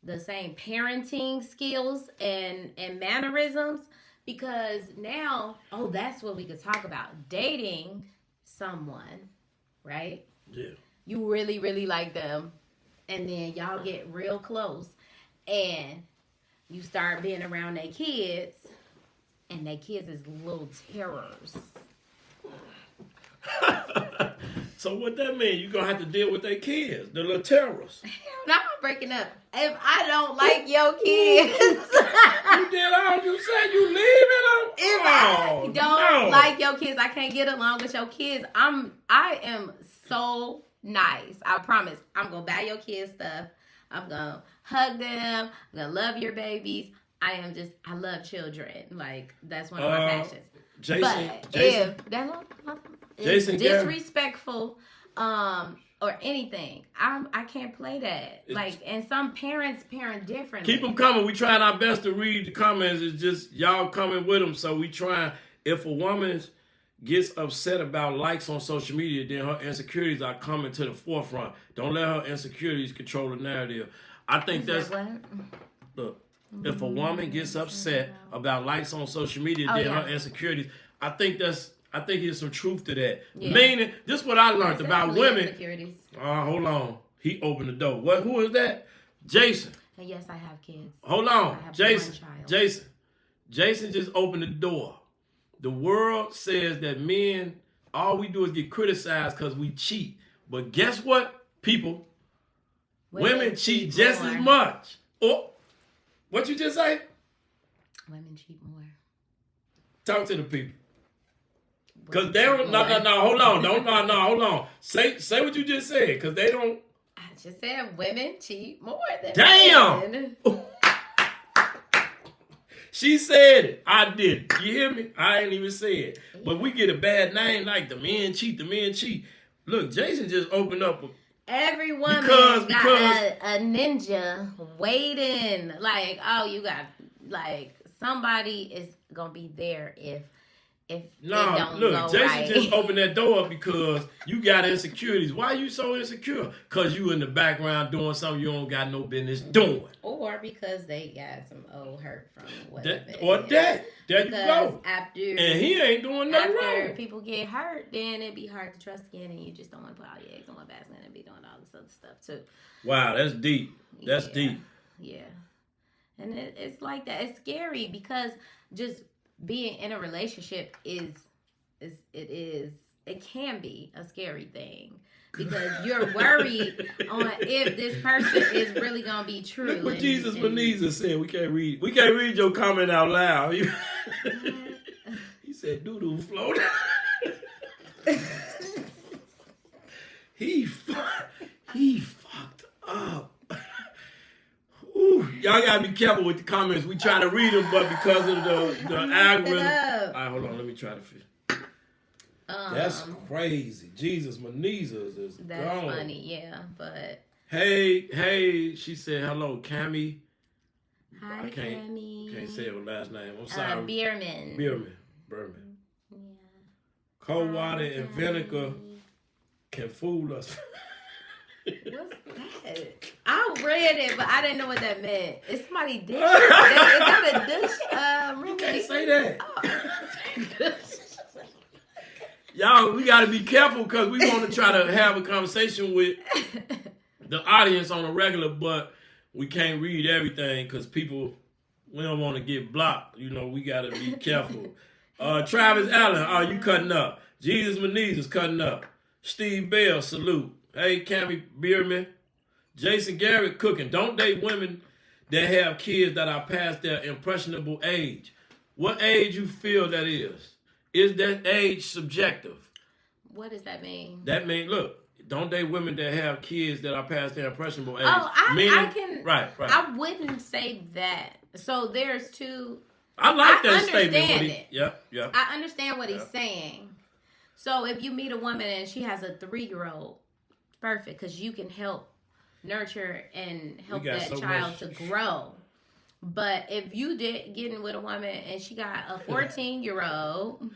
the same parenting skills and mannerisms. Because now, that's what we could talk about. Dating someone, right? Yeah. You really, really like them. And then y'all get real close. And you start being around their kids. And their kids is little terrors. So what that mean? You're going to have to deal with their kids, the little terrors. Now I'm breaking up. If I don't like your kids. You did all you said. You leaving them? If I don't like your kids, I can't get along with your kids. I am so nice. I promise. I'm going to buy your kids stuff. I'm going to hug them. I'm going to love your babies. I love children. Like, that's one of my passions. Jason, if that is disrespectful, or anything, I can't play that. And some parents parent differently. Keep them coming. We trying our best to read the comments. It's just y'all coming with them. So we trying. If a woman gets upset about likes on social media, then her insecurities are coming to the forefront. Don't let her insecurities control the narrative. I think look. If a woman gets upset about likes on social media, then her insecurities, I think there's some truth to that. Yeah. Meaning, this is what I learned about women. Hold on. He opened the door. Who is that? Jason. And yes, I have kids. Hold on. Jason just opened the door. The world says that men, all we do is get criticized because we cheat. But guess what, people? Women cheat just as much. Oh. What you just say? Women cheat more. Talk to the people. Because Women they cheat don't, no, more. hold on. Hold on. Say what you just said, because they don't. I just said women cheat more than Damn! men. She said it. I did. You hear me? I ain't even say it. But we get a bad name like the men cheat. Look, Jason just opened up. Every woman Because- got a ninja waiting. Like, oh, you got, like, somebody is going to be there if it don't look, go Jason right. just opened that door up because you got insecurities. Why you so insecure? Because you in the background doing something you don't got no business doing. Or because they got some old hurt from whatever. There you Because go. after And he ain't doing nothing after wrong. people get hurt, then it'd be hard to trust again, and you just don't want to put all your eggs in one basket and be doing all this other stuff too. Wow, that's deep. That's Yeah. deep. Yeah, and it's like that. It's scary because just being in a relationship it can be a scary thing because you're worried on if this person is really gonna be true. Look what and- Jesus and- Beneza said. We can't read your comment out loud. He said doo-doo float. He fucked up. Ooh, y'all gotta be careful with the comments. We try to read them, but because of the algorithm. All right, hold on. Let me try to finish. That's crazy. Jesus Beneza is That's gone. funny, yeah. But Hey, she said hello, Cammy. hi, I can't Cammy. say her last name. I'm sorry. Bierman. Berman. Yeah. Cold water Hi, and Cammy. vinegar can fool us. What's that? I read it, but I didn't know what that meant. Is somebody dish? Is that a dish? You Remedy? can't say that. Oh. Y'all, we got to be careful because we want to try to have a conversation with the audience on a regular, but we can't read everything because we don't want to get blocked. You know, we got to be careful. Travis Allen, you cutting up? Jesus Menezes cutting up. Steve Bell, salute. Hey, Cammy Bierman. Jason Garrett cooking. Don't date women that have kids that are past their impressionable age. What age you feel that is? Is that age subjective? What does that mean? That means, look, don't date women that have kids that are past their impressionable age. Oh, I can. Right. I wouldn't say that. So there's two. I like that understand statement. it. Yep. I understand what he's saying. So if you meet a woman and she has a 3-year-old, perfect, because you can help nurture and help got that so child much- to grow. But if you did getting with a woman and she got a 14-year-old,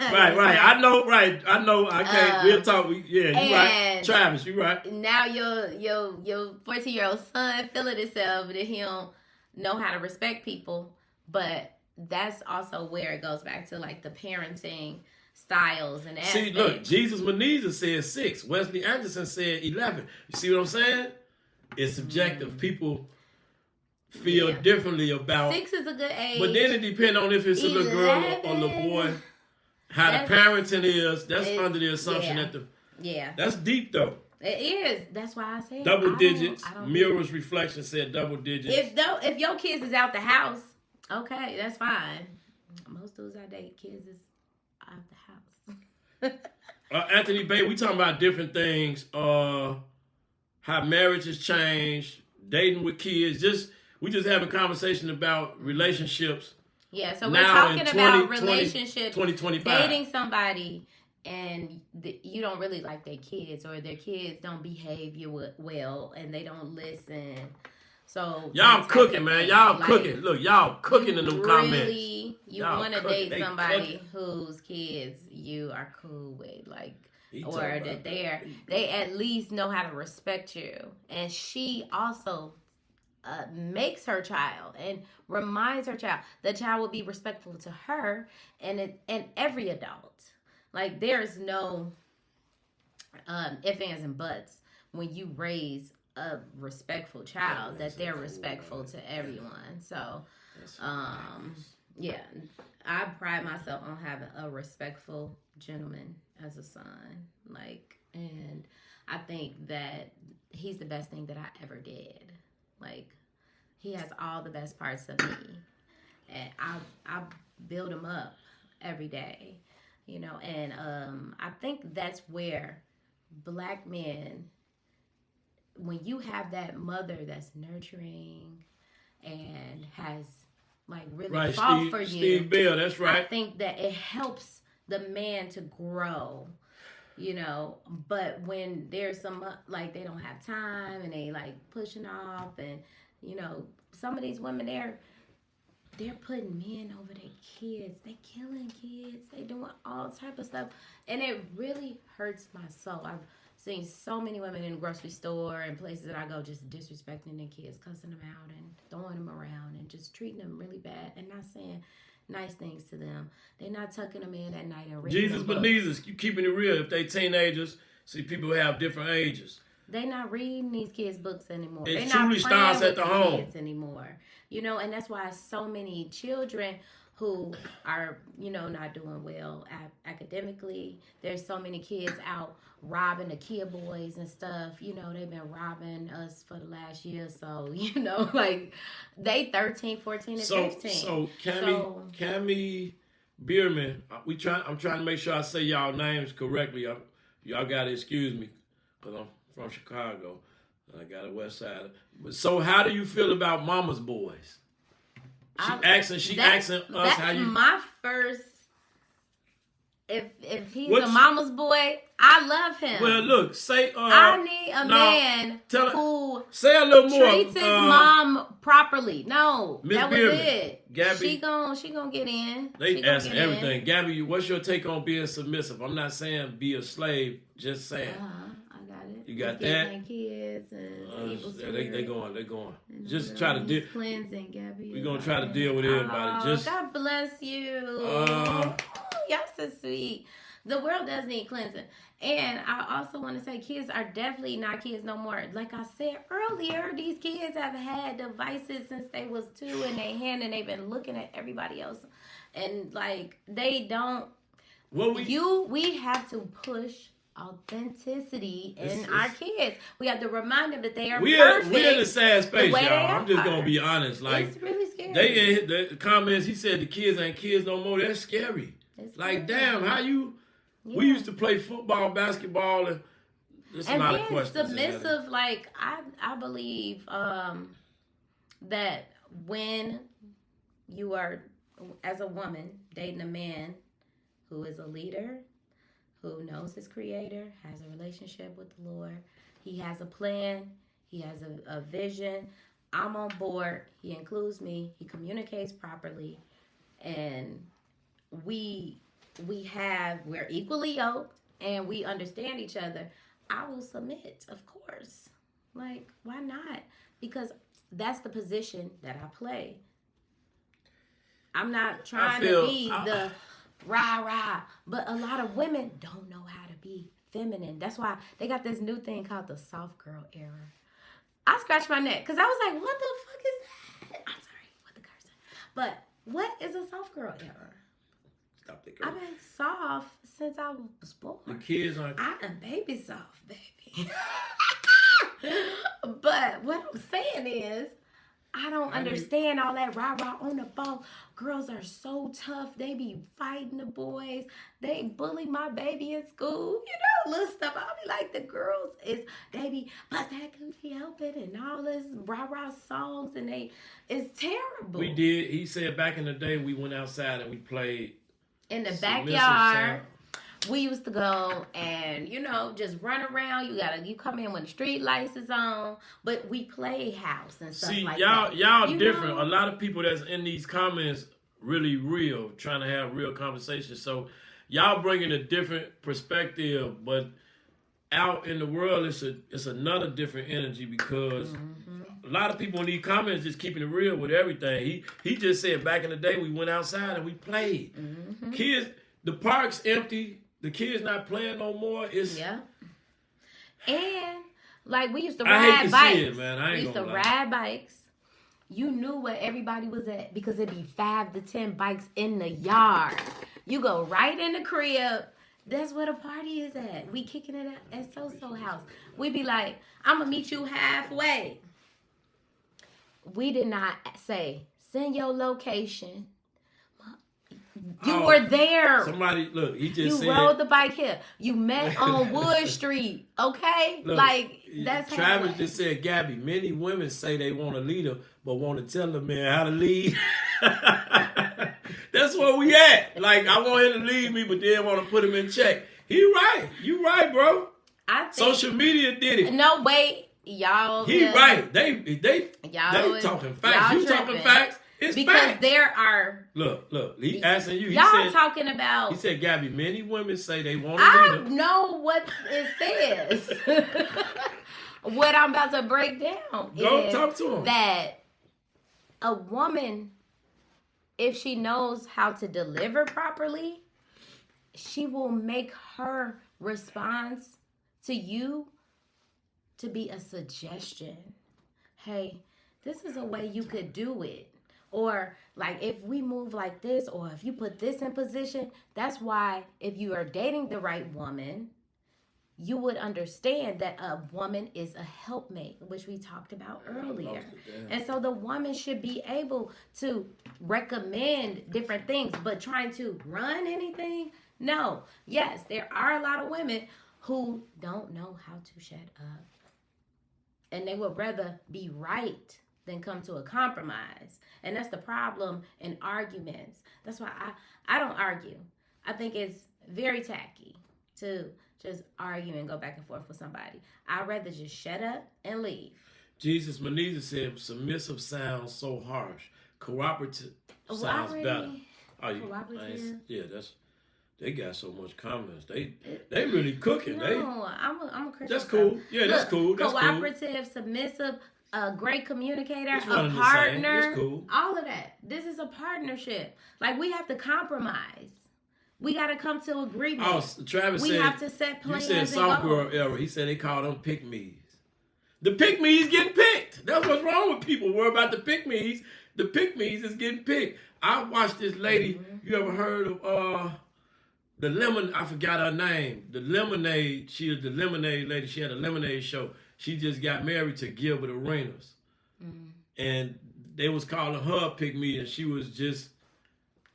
Right. I know. I can't. We'll talk. You right. and- Travis, you right. now your 14-year-old son feeling himself that he don't know how to respect people. But that's also where it goes back to like the parenting styles and aspects. See, look, Jesus Meneza said 6. Wesley Anderson said 11. You see what I'm saying? It's subjective. People feel differently about. 6 is a good age. But then it depends on if it's a little girl or a little boy. How the parenting is. That's under the assumption that that's deep though. It is. That's why I said Double digits. I don't Mirror's reflection said double digits. If your kids is out the house, okay, that's fine. Most dudes I date, kids is out the house. Anthony Bay, we talking about different things. How marriage has changed, dating with kids. We just having a conversation about relationships. Yeah, so we're Now talking in about 2020, relationships, 2025. dating somebody, and you don't really like their kids, or their kids don't behave well, and they don't listen. So Y'all cooking, man. Y'all cooking. Look, y'all cooking in them comments. Really, you Y'all want to cooking. date They somebody cooking. whose kids you are cool with, like, He or talking that about they at least know how to respect you, and she also makes her child and reminds her child the child will be respectful to her and every adult. Like, there's no ifs, ands, and buts when you raise a respectful child, that they're respectful to everyone. So yeah, I pride myself on having a respectful gentleman as a son. Like, and I think that he's the best thing that I ever did. Like, He has all the best parts of me, and I build him up every day, you know. And I think that's where Black men, when you have that mother that's nurturing and has like really fought for you, Steve Bell, that's right. I think that it helps the man to grow, you know. But when there's some like they don't have time and they like pushing off, and you know, some of these women they're putting men over their kids. They killing kids. They doing all type of stuff, and it really hurts my soul. I've seen so many women in the grocery store and places that I go just disrespecting their kids, cussing them out and throwing them around and just treating them really bad and not saying nice things to them. They're not tucking them in at night and reading Jesus Beneath, you keeping it real. If they teenagers, see, people have different ages. They not reading these kids' books anymore. It They truly not starts playing at the with home. kids anymore. You know, and that's why so many children who are, you know, not doing well academically. There's so many kids out robbing the Kia boys and stuff. You know, they've been robbing us for the last year. So, you know, like they 13, 14, and 15. So Cammy Bierman, I'm trying to make sure I say y'all names correctly. Y'all gotta excuse me, because I'm from Chicago. I got a West Side. So how do you feel about Mama's Boys? She asking us how you. That's my first. If he's a mama's boy, I love him. Well, look, say. I need a man who say a little more. Treats his mom properly. No, Ms. that was Bierman, it. Gabby, she gonna get in. They asking everything. In. Gabby, what's your take on being submissive? I'm not saying be a slave. Just saying. I got it. You got that? Kids and evil they going. Just try to deal. Cleansing, Gabby. We're gonna try to deal with everybody. Just God bless you. Y'all so sweet. The world does need cleansing. And I also want to say kids are definitely not kids no more. Like I said earlier, these kids have had devices since they was 2 in their hand, and they've been looking at everybody else. And like they don't we have to push authenticity in our kids. We have to remind them that they are perfect. We're in a sad space, y'all. I'm just gonna be honest. Like it's really scary. The comments, he said the kids ain't kids no more. That's scary. It's like, damn, how you? Yeah. We used to play football, basketball, and there's a lot of questions. Submissive, like I believe that when you are, as a woman, dating a man who is a leader, who knows his creator, has a relationship with the Lord, he has a plan, he has a vision, I'm on board, he includes me, he communicates properly, and we're equally yoked and we understand each other, I will submit, of course. Like, why not? Because that's the position that I play. I'm not trying to be the rah-rah, but a lot of women don't know how to be feminine. That's why they got this new thing called the soft girl era. I scratched my neck because I was like, what the fuck is that? I'm sorry, what the cursing. But what is a soft girl era? Stop the I've been soft since I was born. The kids aren't. I am baby soft, baby. But what I'm saying is, I don't understand all that rah-rah on the ball. Girls are so tough. They be fighting the boys. They bully my baby in school. You know, little stuff. I'll be like, the girls they be, but that could be helping and all this rah-rah songs, and it's terrible. We did. He said back in the day we went outside and we played in the backyard. We used to go and, just run around. You come in when the street lights is on, but we play house and stuff like that. Y'all different. A lot of people that's in these comments really real, trying to have real conversations. So y'all bringing a different perspective, but out in the world, it's another different energy because a lot of people in these comments just keeping it real with everything. He just said back in the day we went outside and we played. Mm-hmm. Kids, the park's empty. The kids not playing no more. And like we used to ride bikes. See it, man. We used to ride bikes. You knew where everybody was at because it'd be 5 to 10 bikes in the yard. You go right in the crib. That's where the party is at. We kicking it at So-So house. We be like, I'm gonna meet you halfway. We did not say, send your location. You Oh, were there. Somebody, look, he just said. You rode the bike here. You met on Wood Street. Okay? Look, like, that's Travis halfway. just said, Gabby, many women say they want a leader, but want to tell the man how to lead. That's where we at. Like, I want him to lead me, but then want to put him in check. He right. You right, bro. I think, Social media did it. no, wait. Y'all. He right. They Y'all talking facts. You talking tripping. facts? It's Because facts. there are. Look. He asking you. He Y'all said, talking about. He said, Gabby, many women say they want a I leader. know what it says. What I'm about to break down Go is talk to him. that a woman, if she knows how to deliver properly, she will make her response to you to be a suggestion. Hey, this is a way you could do it. Or like if we move like this, or if you put this in position, that's why if you are dating the right woman, you would understand that a woman is a helpmate, which we talked about earlier. And so the woman should be able to recommend different things, but trying to run anything, no. Yes, there are a lot of women who don't know how to shut up. And they would rather be right than come to a compromise. And that's the problem in arguments. That's why I don't argue. I think it's very tacky to just argue and go back and forth with somebody. I'd rather just shut up and leave. Jesus Meneza said, submissive sounds so harsh. Cooperative sounds better. Cooperative? Yeah, they got so much comments. They really cooking. No, I'm a Christian. That's cool. Yeah, that's cool. That's cooperative, submissive, a great communicator, It's one a and the same. partner. It's cool. All of that. This is a partnership. Like, we have to compromise. We got to come to agreement. Oh, Travis we said, have to set plans. You said soft girl era. He said they call them pick-me's. The pick-me's getting picked. That's what's wrong with people. Worry about the pick-me's. The pick-me's is getting picked. I watched this lady. Mm-hmm. You ever heard of the lemon? I forgot her name. The lemonade. She was the lemonade lady. She had a lemonade show. She just got married to Gilbert Arenas. Mm-hmm. And they was calling her pick-me, and she was just,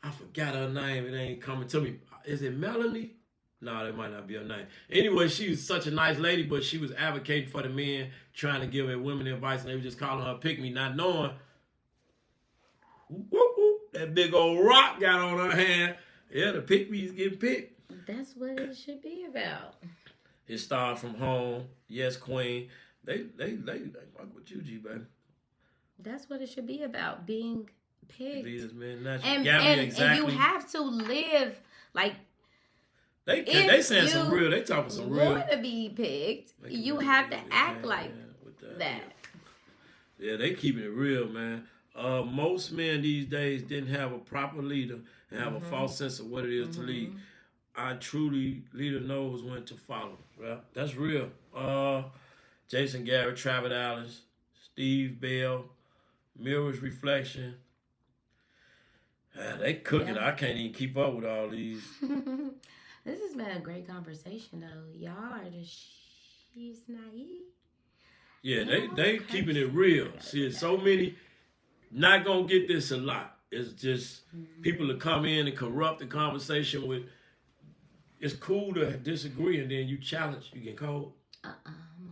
I forgot her name. It ain't coming to me. Is it Melanie? No, that might not be her name. Anyway, she was such a nice lady, but she was advocating for the men, trying to give women advice, and they were just calling her pick-me, not knowing whoop, whoop, that big old rock got on her hand. Yeah, the pick-me's getting picked. That's what it should be about. It started from home. Yes, Queen. They fuck with you, G, baby. That's what it should be about, being picked. Leaders, man, natural. And you have to live like. They saying some real. They talking some real. If you want to be picked, you have to act like that. Yeah, they keeping it real, man. Most men these days didn't have a proper leader and have a false sense of what it is to lead. Leader knows when to follow. Right? That's real. Jason Garrett, Travis Allen, Steve Bell, Mirror's Reflection. They cooking. Yeah. I can't even keep up with all these. This has been a great conversation, though. Y'all are she's naive. Yeah, they keeping it real. See, so many not gonna get this a lot. It's just people to come in and corrupt the conversation with. It's cool to disagree and then you challenge. You get cold? I'm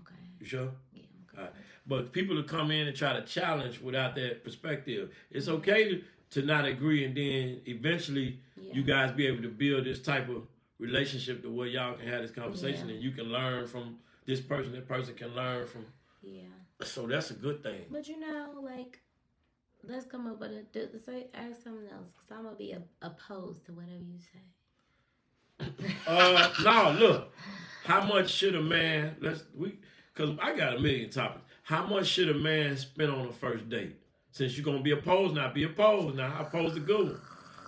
okay. You sure? Yeah, I'm okay. All right. But people to come in and try to challenge without that perspective. It's okay to not agree, and then eventually you guys be able to build this type of relationship to where y'all can have this conversation and you can learn from this person. That person can learn from. Yeah. So that's a good thing. But like, let's come up with ask something else, because I'm gonna be opposed to whatever you say. No, look. How much should a man? Because I got a million topics. How much should a man spend on a first date? Since you're gonna be opposed now, be opposed now. I oppose the good one.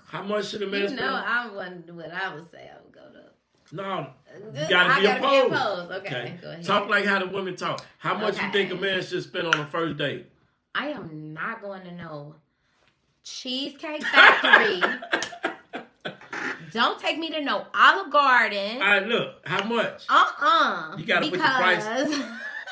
How much should a man spend? I wouldn't. What I would say, I would go to. No, you gotta be opposed. Okay, go ahead. Talk like how the women talk. How much you think a man should spend on a first date? I am not going to know Cheesecake Factory. Don't take me to no Olive Garden. All right, look, how much? You gotta put the price.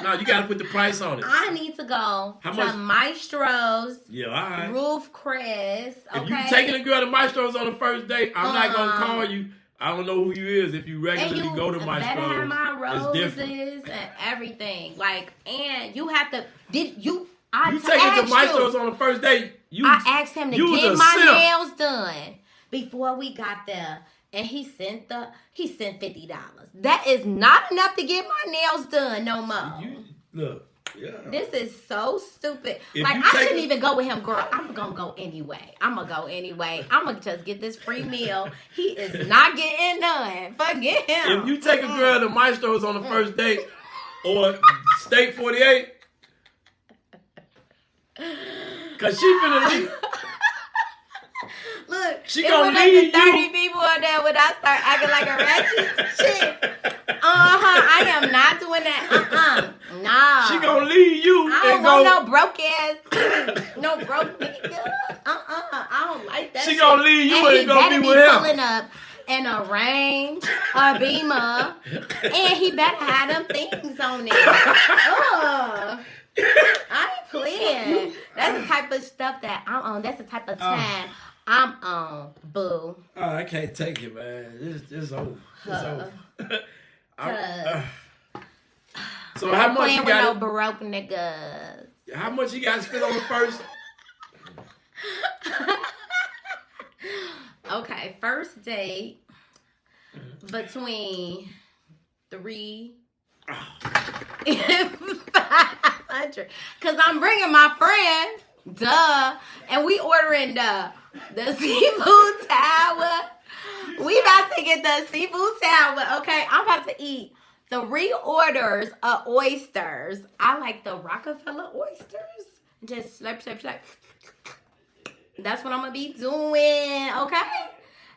No, you got to put the price on it. I need to go How to much? Maestro's, Yeah, all right. Roof Chris. Okay. If you taking a girl to Maestro's on the first date, I'm not going to Uh-uh. call you. I don't know who you is if you regularly And you go to better have Maestro's. my It's roses different. and everything. Like, and you have to. I You take it to asked Maestro's you. on the first date. I asked him to you was get a my simp. nails done before we got there, and he sent $50. That is not enough to get my nails done no more. Look, yeah. This is so stupid. If Like, you I take shouldn't it- even go with him, girl. I'm gonna go anyway. I'm gonna just get this free meal. He is not getting none. Forget him. If you take a girl to Maestro's on the first date or State 48, because she finna leave. Look, She it gonna went up to leave 30 you. people on there when I start acting like a ratchet shit. I am not doing that. Nah. She gonna leave you I don't and want go. no broke ass, no broke nigga. I don't like that. She shit. gonna leave you and and go better be with him. pulling up in a Range or Beamer, and he better have them things on it. I ain't playing. That's the type of stuff that I'm on. That's the type of time I'm on. Boo. Oh, I can't take it, man. It's over. It's over. So how much Playing you with no got? Baroque niggas. How much you got to spend on the first? Okay, first date between 3 and 500. Cause I'm bringing my friend, duh, and we ordering the seafood tower. We about to get the seafood tower. Okay, I'm about to eat 3 orders of oysters. I like the Rockefeller oysters. Just slurp, slurp, slurp. That's what I'm gonna be doing, okay?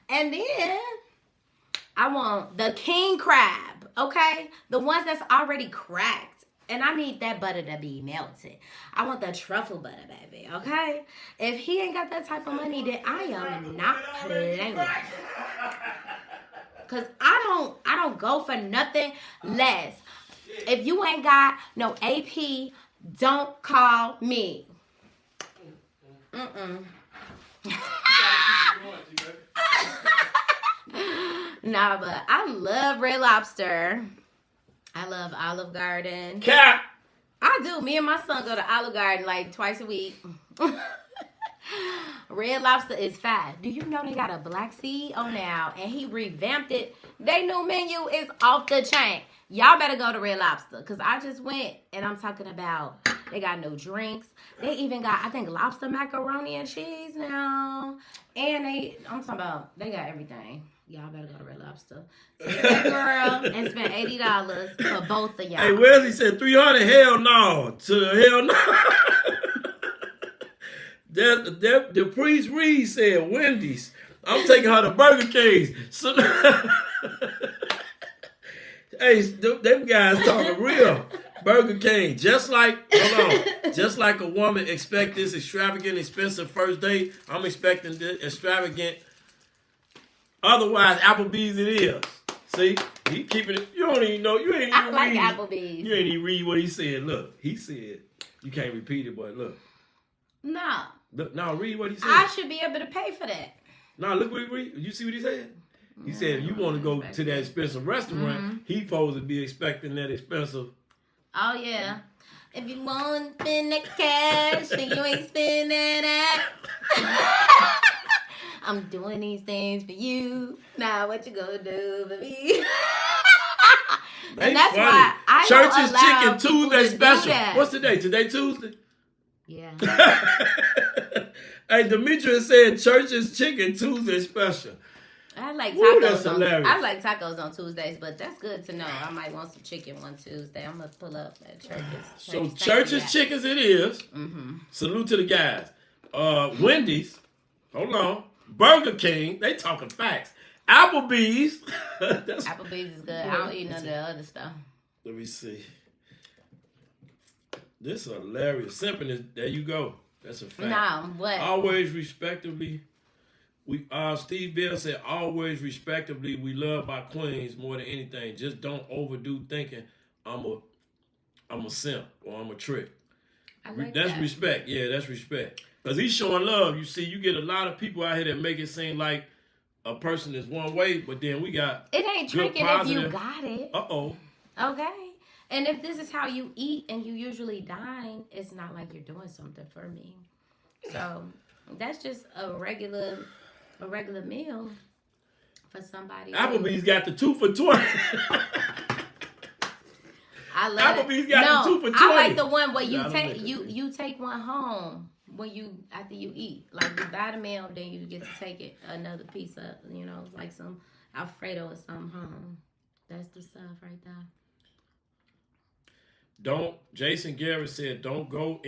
And then I want the king crab, okay? The ones that's already cracked. And I need that butter to be melted. I want the truffle butter, baby, okay? If he ain't got that type of money, then I am not playing. Cause I don't go for nothing less. If you ain't got no AP, don't call me. Nah, but I love Red Lobster. I love Olive Garden. Cap. I do. Me and my son go to Olive Garden like twice a week. Red Lobster is fine. Do you know they got a Black CEO now and he revamped it? Their new menu is off the chain. Y'all better go to Red Lobster because I just went and I'm talking about they got no drinks. They even got, I think, lobster macaroni and cheese now. And I'm talking about, they got everything. Y'all better go to Red Lobster. Take that girl and spend $80 for both of y'all. Hey, Wesley said 300. Hell no. To hell no. The priest Reed said Wendy's. I'm taking her to Burger King. So, hey, them guys talking real. Burger King, just like a woman expect this extravagant, expensive first date, I'm expecting this extravagant. Otherwise, Applebee's it is. See, he keeping it. You don't even know. You ain't even I like read. Applebee's. You ain't even read what he said. Look, he said you can't repeat it, but look. No. Look, now read what he said. I should be able to pay for that. Now look what he read. You see what he said? He said if you want to go to that expensive restaurant, he supposed to be expecting that expensive. Oh, yeah. If you want to spend the cash and you ain't spending that, I'm doing these things for you. Now what you gonna do for me? And that's funny. why I Church's don't allow Chicken people Tuesday to do special. that. What's today? Today Tuesday? Yeah. Hey, Demetrius said Church's Chicken Tuesday special. I like Woo, that's tacos. hilarious. I like tacos on Tuesdays, but that's good to know. I might want some chicken one Tuesday. I'm gonna pull up at Church's. So Church's Chickens it is. Mm-hmm. Salute to the guys. Wendy's. Hold on. Burger King. They talking facts. Applebee's. Applebee's is good. I don't eat none of the other stuff. Let me see. This is hilarious. Simping is there you go. That's a fact. No, what? Always respectably. Steve Bell said, always respectably, we love our queens more than anything. Just don't overdo thinking I'm a I'm a simp or I'm a trick. I like That's that. respect. Yeah, that's respect. Because he's showing love. You see, you get a lot of people out here that make it seem like a person is one way, but then we got It ain't good tricking if you positive. got it. Uh-oh. Okay. And if this is how you eat and you usually dine, it's not like you're doing something for me. So that's just a regular meal for somebody. Applebee's got the 2 for $20. I love Applebee's got the 2 for $20. I like the one where you Nah, take don't make it. you take one home when you after you eat. Like you buy the meal, then you get to take it another piece of, like some Alfredo or something home. That's the stuff right there. Jason Garrett said, don't go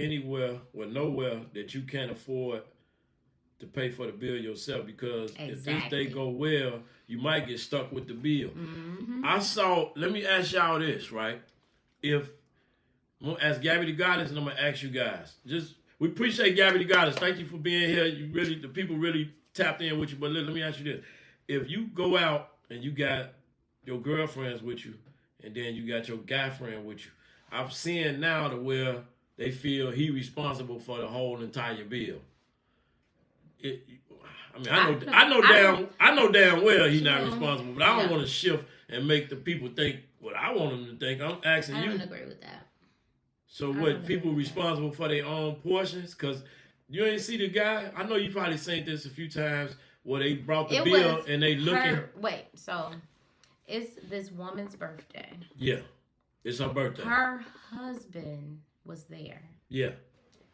nowhere that you can't afford to pay for the bill yourself, because if this day go well, you might get stuck with the bill. Mm-hmm. Let me ask y'all this, right? I'm going to ask Gabby the Goddess, and I'm going to ask you guys. We appreciate Gabby the Goddess. Thank you for being here. The people really tapped in with you. But let me ask you this. If you go out and you got your girlfriends with you, and then you got your guy friend with you, I'm seeing now to where they feel he responsible for the whole entire bill. I know damn well he's not responsible, but I don't want to shift and make the people think what I want them to think. I'm asking you. I don't agree with that. So what, people responsible for their own portions? Because you ain't see the guy. I know you probably seen this a few times where they brought the bill and they looking. So it's this woman's birthday. Yeah, it's her birthday. Her husband was there. Yeah.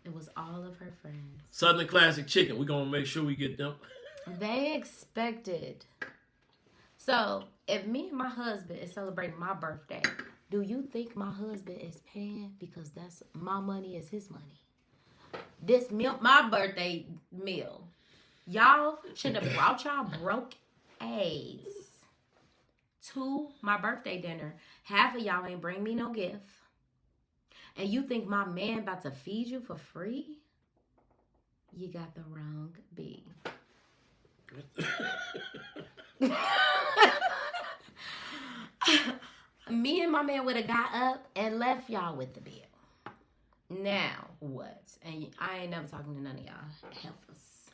It was all of her friends. Southern Classic Chicken. We're going to make sure we get them. They expected. So, if me and my husband is celebrating my birthday, do you think my husband is paying because that's my money is his money? This meal, my birthday meal. Y'all should have brought y'all broke ass to my birthday dinner. Half of y'all ain't bring me no gift. And you think my man about to feed you for free? You got the wrong B. Me and my man would have got up and left y'all with the bill. Now, what? And I ain't never talking to none of y'all heifers.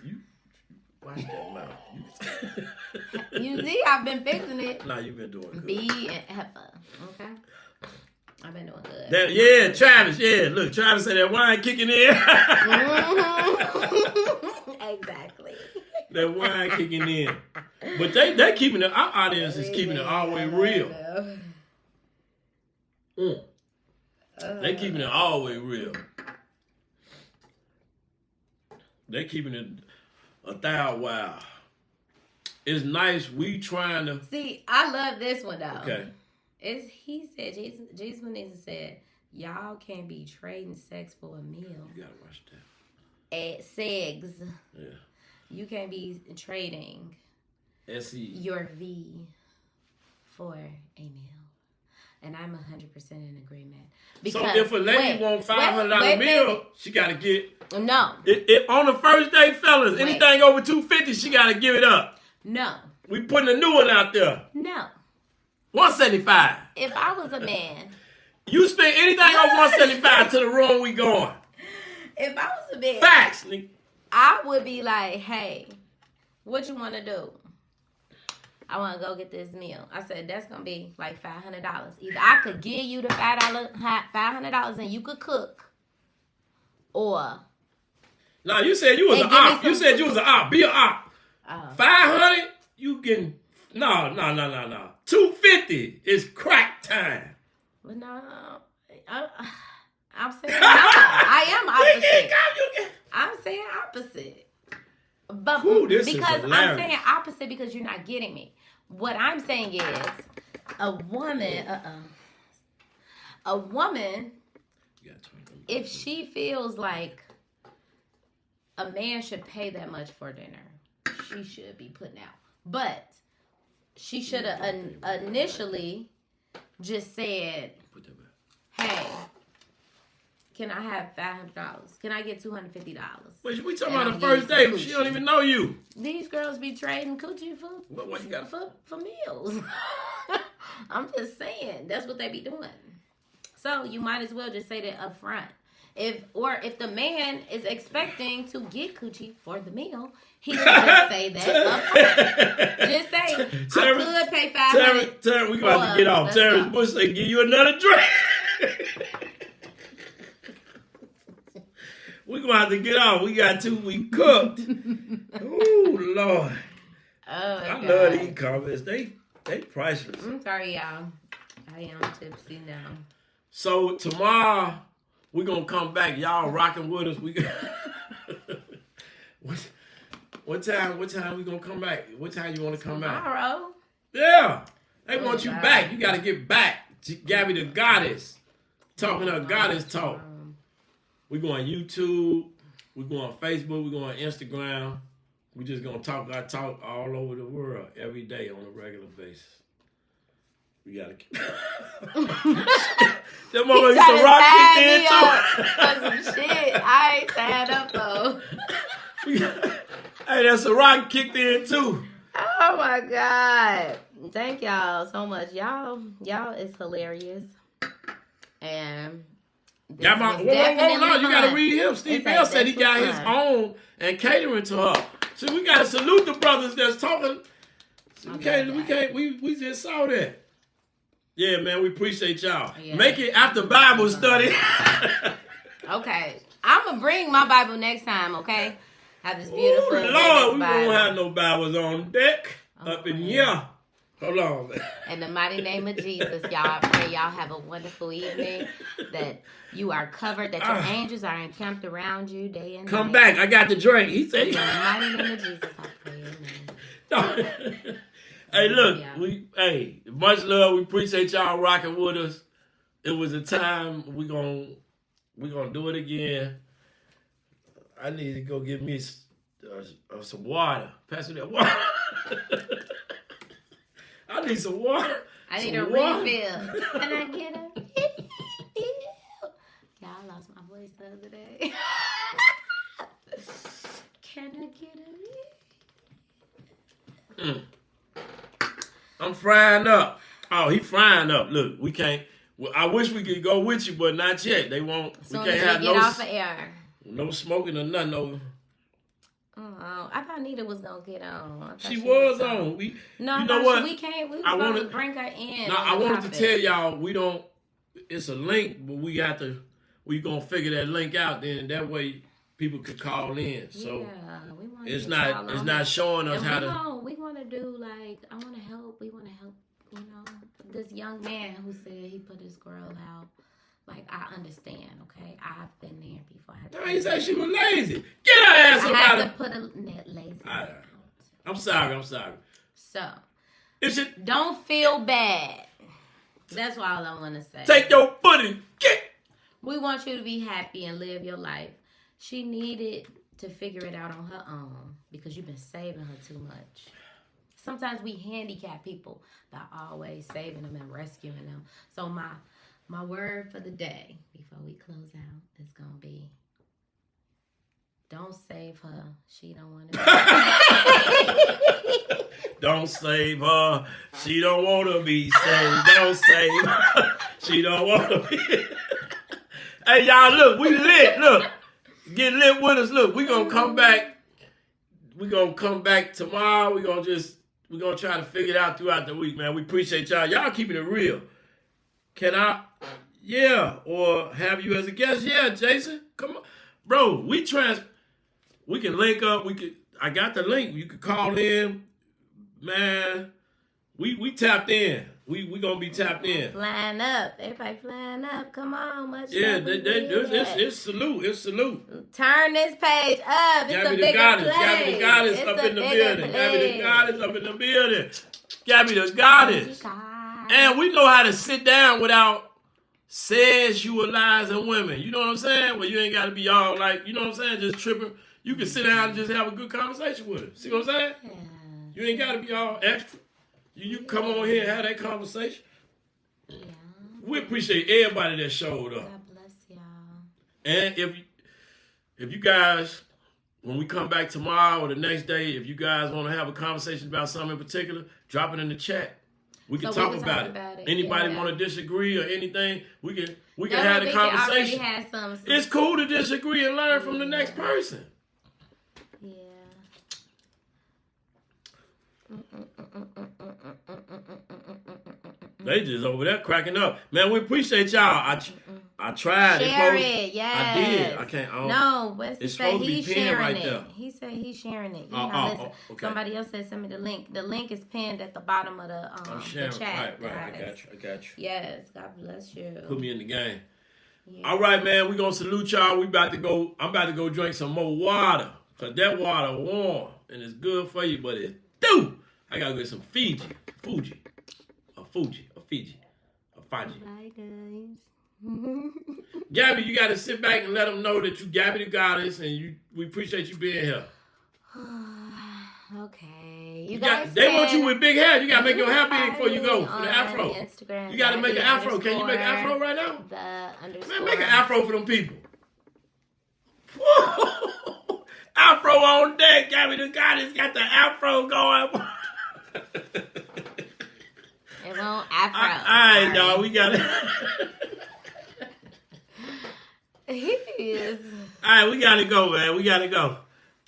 You watch that mouth. You see, I've been fixing it. Nah, you've been doing good. B and heifer, okay? I've been doing good. Travis. Yeah, look, Travis said that wine kicking in. Exactly. That wine kicking in. But they keeping it. Our audience is keeping it all the way real. They keeping it all the way real. They keeping it 1,000 wow. It's nice. We trying to see. I love this one though. Okay. He said, Jesus Meneza said, y'all can't be trading sex for a meal. You gotta watch that. At Segs. Yeah. You can't be trading SE. your V for a meal. And I'm 100% in agreement. Because, so if a lady want $500 meal, she gotta get no. On the first day, fellas, anything over $250, she gotta give it up. No. We putting a new one out there. No. $175. If I was a man, you spend anything over $175 to the room we going. If I was a man, facts, nigga. I would be like, hey, what you want to do? I want to go get this meal. I said, that's going to be like $500. Either I could give you the $500 and you could cook, or... No, you said you was an op. You said you was an op. Be an op. 500, you getting... No. $250 is crack time. But no, I'm saying I am opposite. I'm saying opposite. But because I'm saying opposite because you're not getting me. What I'm saying is a woman, if she feels like a man should pay that much for dinner, she should be putting out. But she should have initially just said, hey, can I have $500? Can I get $250? Wait, we talking about the first date. She don't even know you. These girls be trading coochie for meals. I'm just saying. That's what they be doing. So you might as well just say that up front. If the man is expecting to get coochie for the meal, he should just say that up front. Just say, Terrence, I could pay $500. Terrence, we're going to have to get off. Terrence Bush say, give you another drink. We're going to have to get off. We got 2 weeks cooked. Oh, Lord. Oh, I love these comments. They priceless. I'm sorry, y'all. I am tipsy now. So tomorrow we're gonna come back. Y'all rocking with us. We got what time we gonna come back? What time you wanna come back? Tomorrow. Yeah. They want you back. You gotta get back. Gabby the Goddess. Talking her goddess talk. We go on YouTube, we go on Facebook, we go on Instagram. We just gonna talk our talk all over the world every day on a regular basis. We gotta keep that motherfucker some rock kicked in too. Some shit. I ain't tied up though. Hey, that's a rock kicked in too. Oh my God. Thank y'all so much. Y'all is hilarious. And hold on, you gotta read him. Steve Bell said he got his own and catering to her. So we gotta salute the brothers that's talking. We just saw that. Yeah, man, we appreciate y'all. Yeah. Make it after Bible study. Okay. I'm gonna bring my Bible next time, okay? Have this beautiful Lord, we won't have no Bibles on deck up in here. Hold on, man. In the mighty name of Jesus, y'all, I pray y'all have a wonderful evening, that you are covered, that your angels are encamped around you day and night. Come back, I got the drink. He said, in the mighty name of Jesus, I pray, amen. Hey, look, much love. We appreciate y'all rocking with us. It was a time. We gonna do it again. I need to go get me some water. Pass me that water. I need some water. I need a refill. Can I get a refill? Y'all, I lost my voice the other day. Can I get a refill? I'm frying up. Oh, he frying up. Look, we can't. Well, I wish we could go with you, but not yet. They won't. So we can't have get off of air. No smoking or nothing. No. Oh, I thought Nita was gonna get on. She was on. We can't. We wanted to bring her in. No, I wanted to tell y'all we don't. It's a link, but we gonna figure that link out. Then that way people could call in. So it's not showing us how to. We want to do like I want to help. We want to help. You know, this young man who said he put his girl out. Like, I understand, okay? I've been there before. He said she was lazy. Get her ass up out of... I had to put a lazy out. I'm sorry. So, don't feel bad. That's all I want to say. Take your foot and kick. We want you to be happy and live your life. She needed to figure it out on her own because you've been saving her too much. Sometimes we handicap people by always saving them and rescuing them. So my word for the day before we close out is going to be, don't save her. She don't want to be Don't save her. She don't want to be saved. Don't save her. She don't want to be. Hey, y'all, look, we lit. Look, get lit with us. Look, we going to come back. We're going to come back tomorrow. We're going to try to figure it out throughout the week, man. We appreciate y'all. Y'all keeping it real. Can I? Yeah. Or have you as a guest? Yeah, Jason. Come on. Bro, we can link up. I got the link. You can call in. Man, we tapped in. We gonna be tapped in. Flying up. Everybody flying up. Come on. It's salute. It's salute. Turn this page up. Gabby the Goddess up in the building. Gabby the Goddess up in the building. Gabby the Goddess. And we know how to sit down without sexualizing women. You know what I'm saying? Well, you ain't got to be all like, you know what I'm saying, just tripping. You can sit down and just have a good conversation with her. See what I'm saying? Yeah. You ain't got to be all extra. You come on here and have that conversation. Yeah. We appreciate everybody that showed up. God bless y'all. And if you guys, when we come back tomorrow or the next day, if you guys want to have a conversation about something in particular, drop it in the chat. We can So we talk was about talking it. about it, Anybody yeah. want to disagree or anything? We can No, have a we already conversation. had some. It's cool to disagree and learn from the next person. Yeah. They just over there cracking up. Man, we appreciate y'all. I tried. Share it, yes. I did. I can't. No, what's he it's say? supposed to be He's pinned sharing right it. there. He said he's sharing it. Okay. Somebody else said send me the link. The link is pinned at the bottom of the I'm sharing. the chat. Right. I guys. got you. Yes, God bless you. Put me in the game. Yeah. All right, man. We gonna salute y'all. I'm about to go drink some more water. Cause that water warm and it's good for you, but it's do. I gotta get some Fiji. Bye, guys. Gabby, you gotta sit back and let them know that you Gabby the Goddess and we appreciate you being here. Okay. They want you with big hair. You gotta make your hair big before you go for the afro. Instagram, you gotta make an afro. Can you make an afro right now? Man, make an afro for them people. Afro on deck. Gabby the Goddess got the afro going. It won't afro. All right, y'all. We got it. All right, we gotta go, man. We gotta go.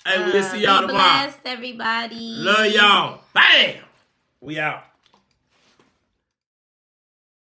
Hey, we'll see y'all tomorrow. Be blessed, everybody. Love y'all. Bam. We out.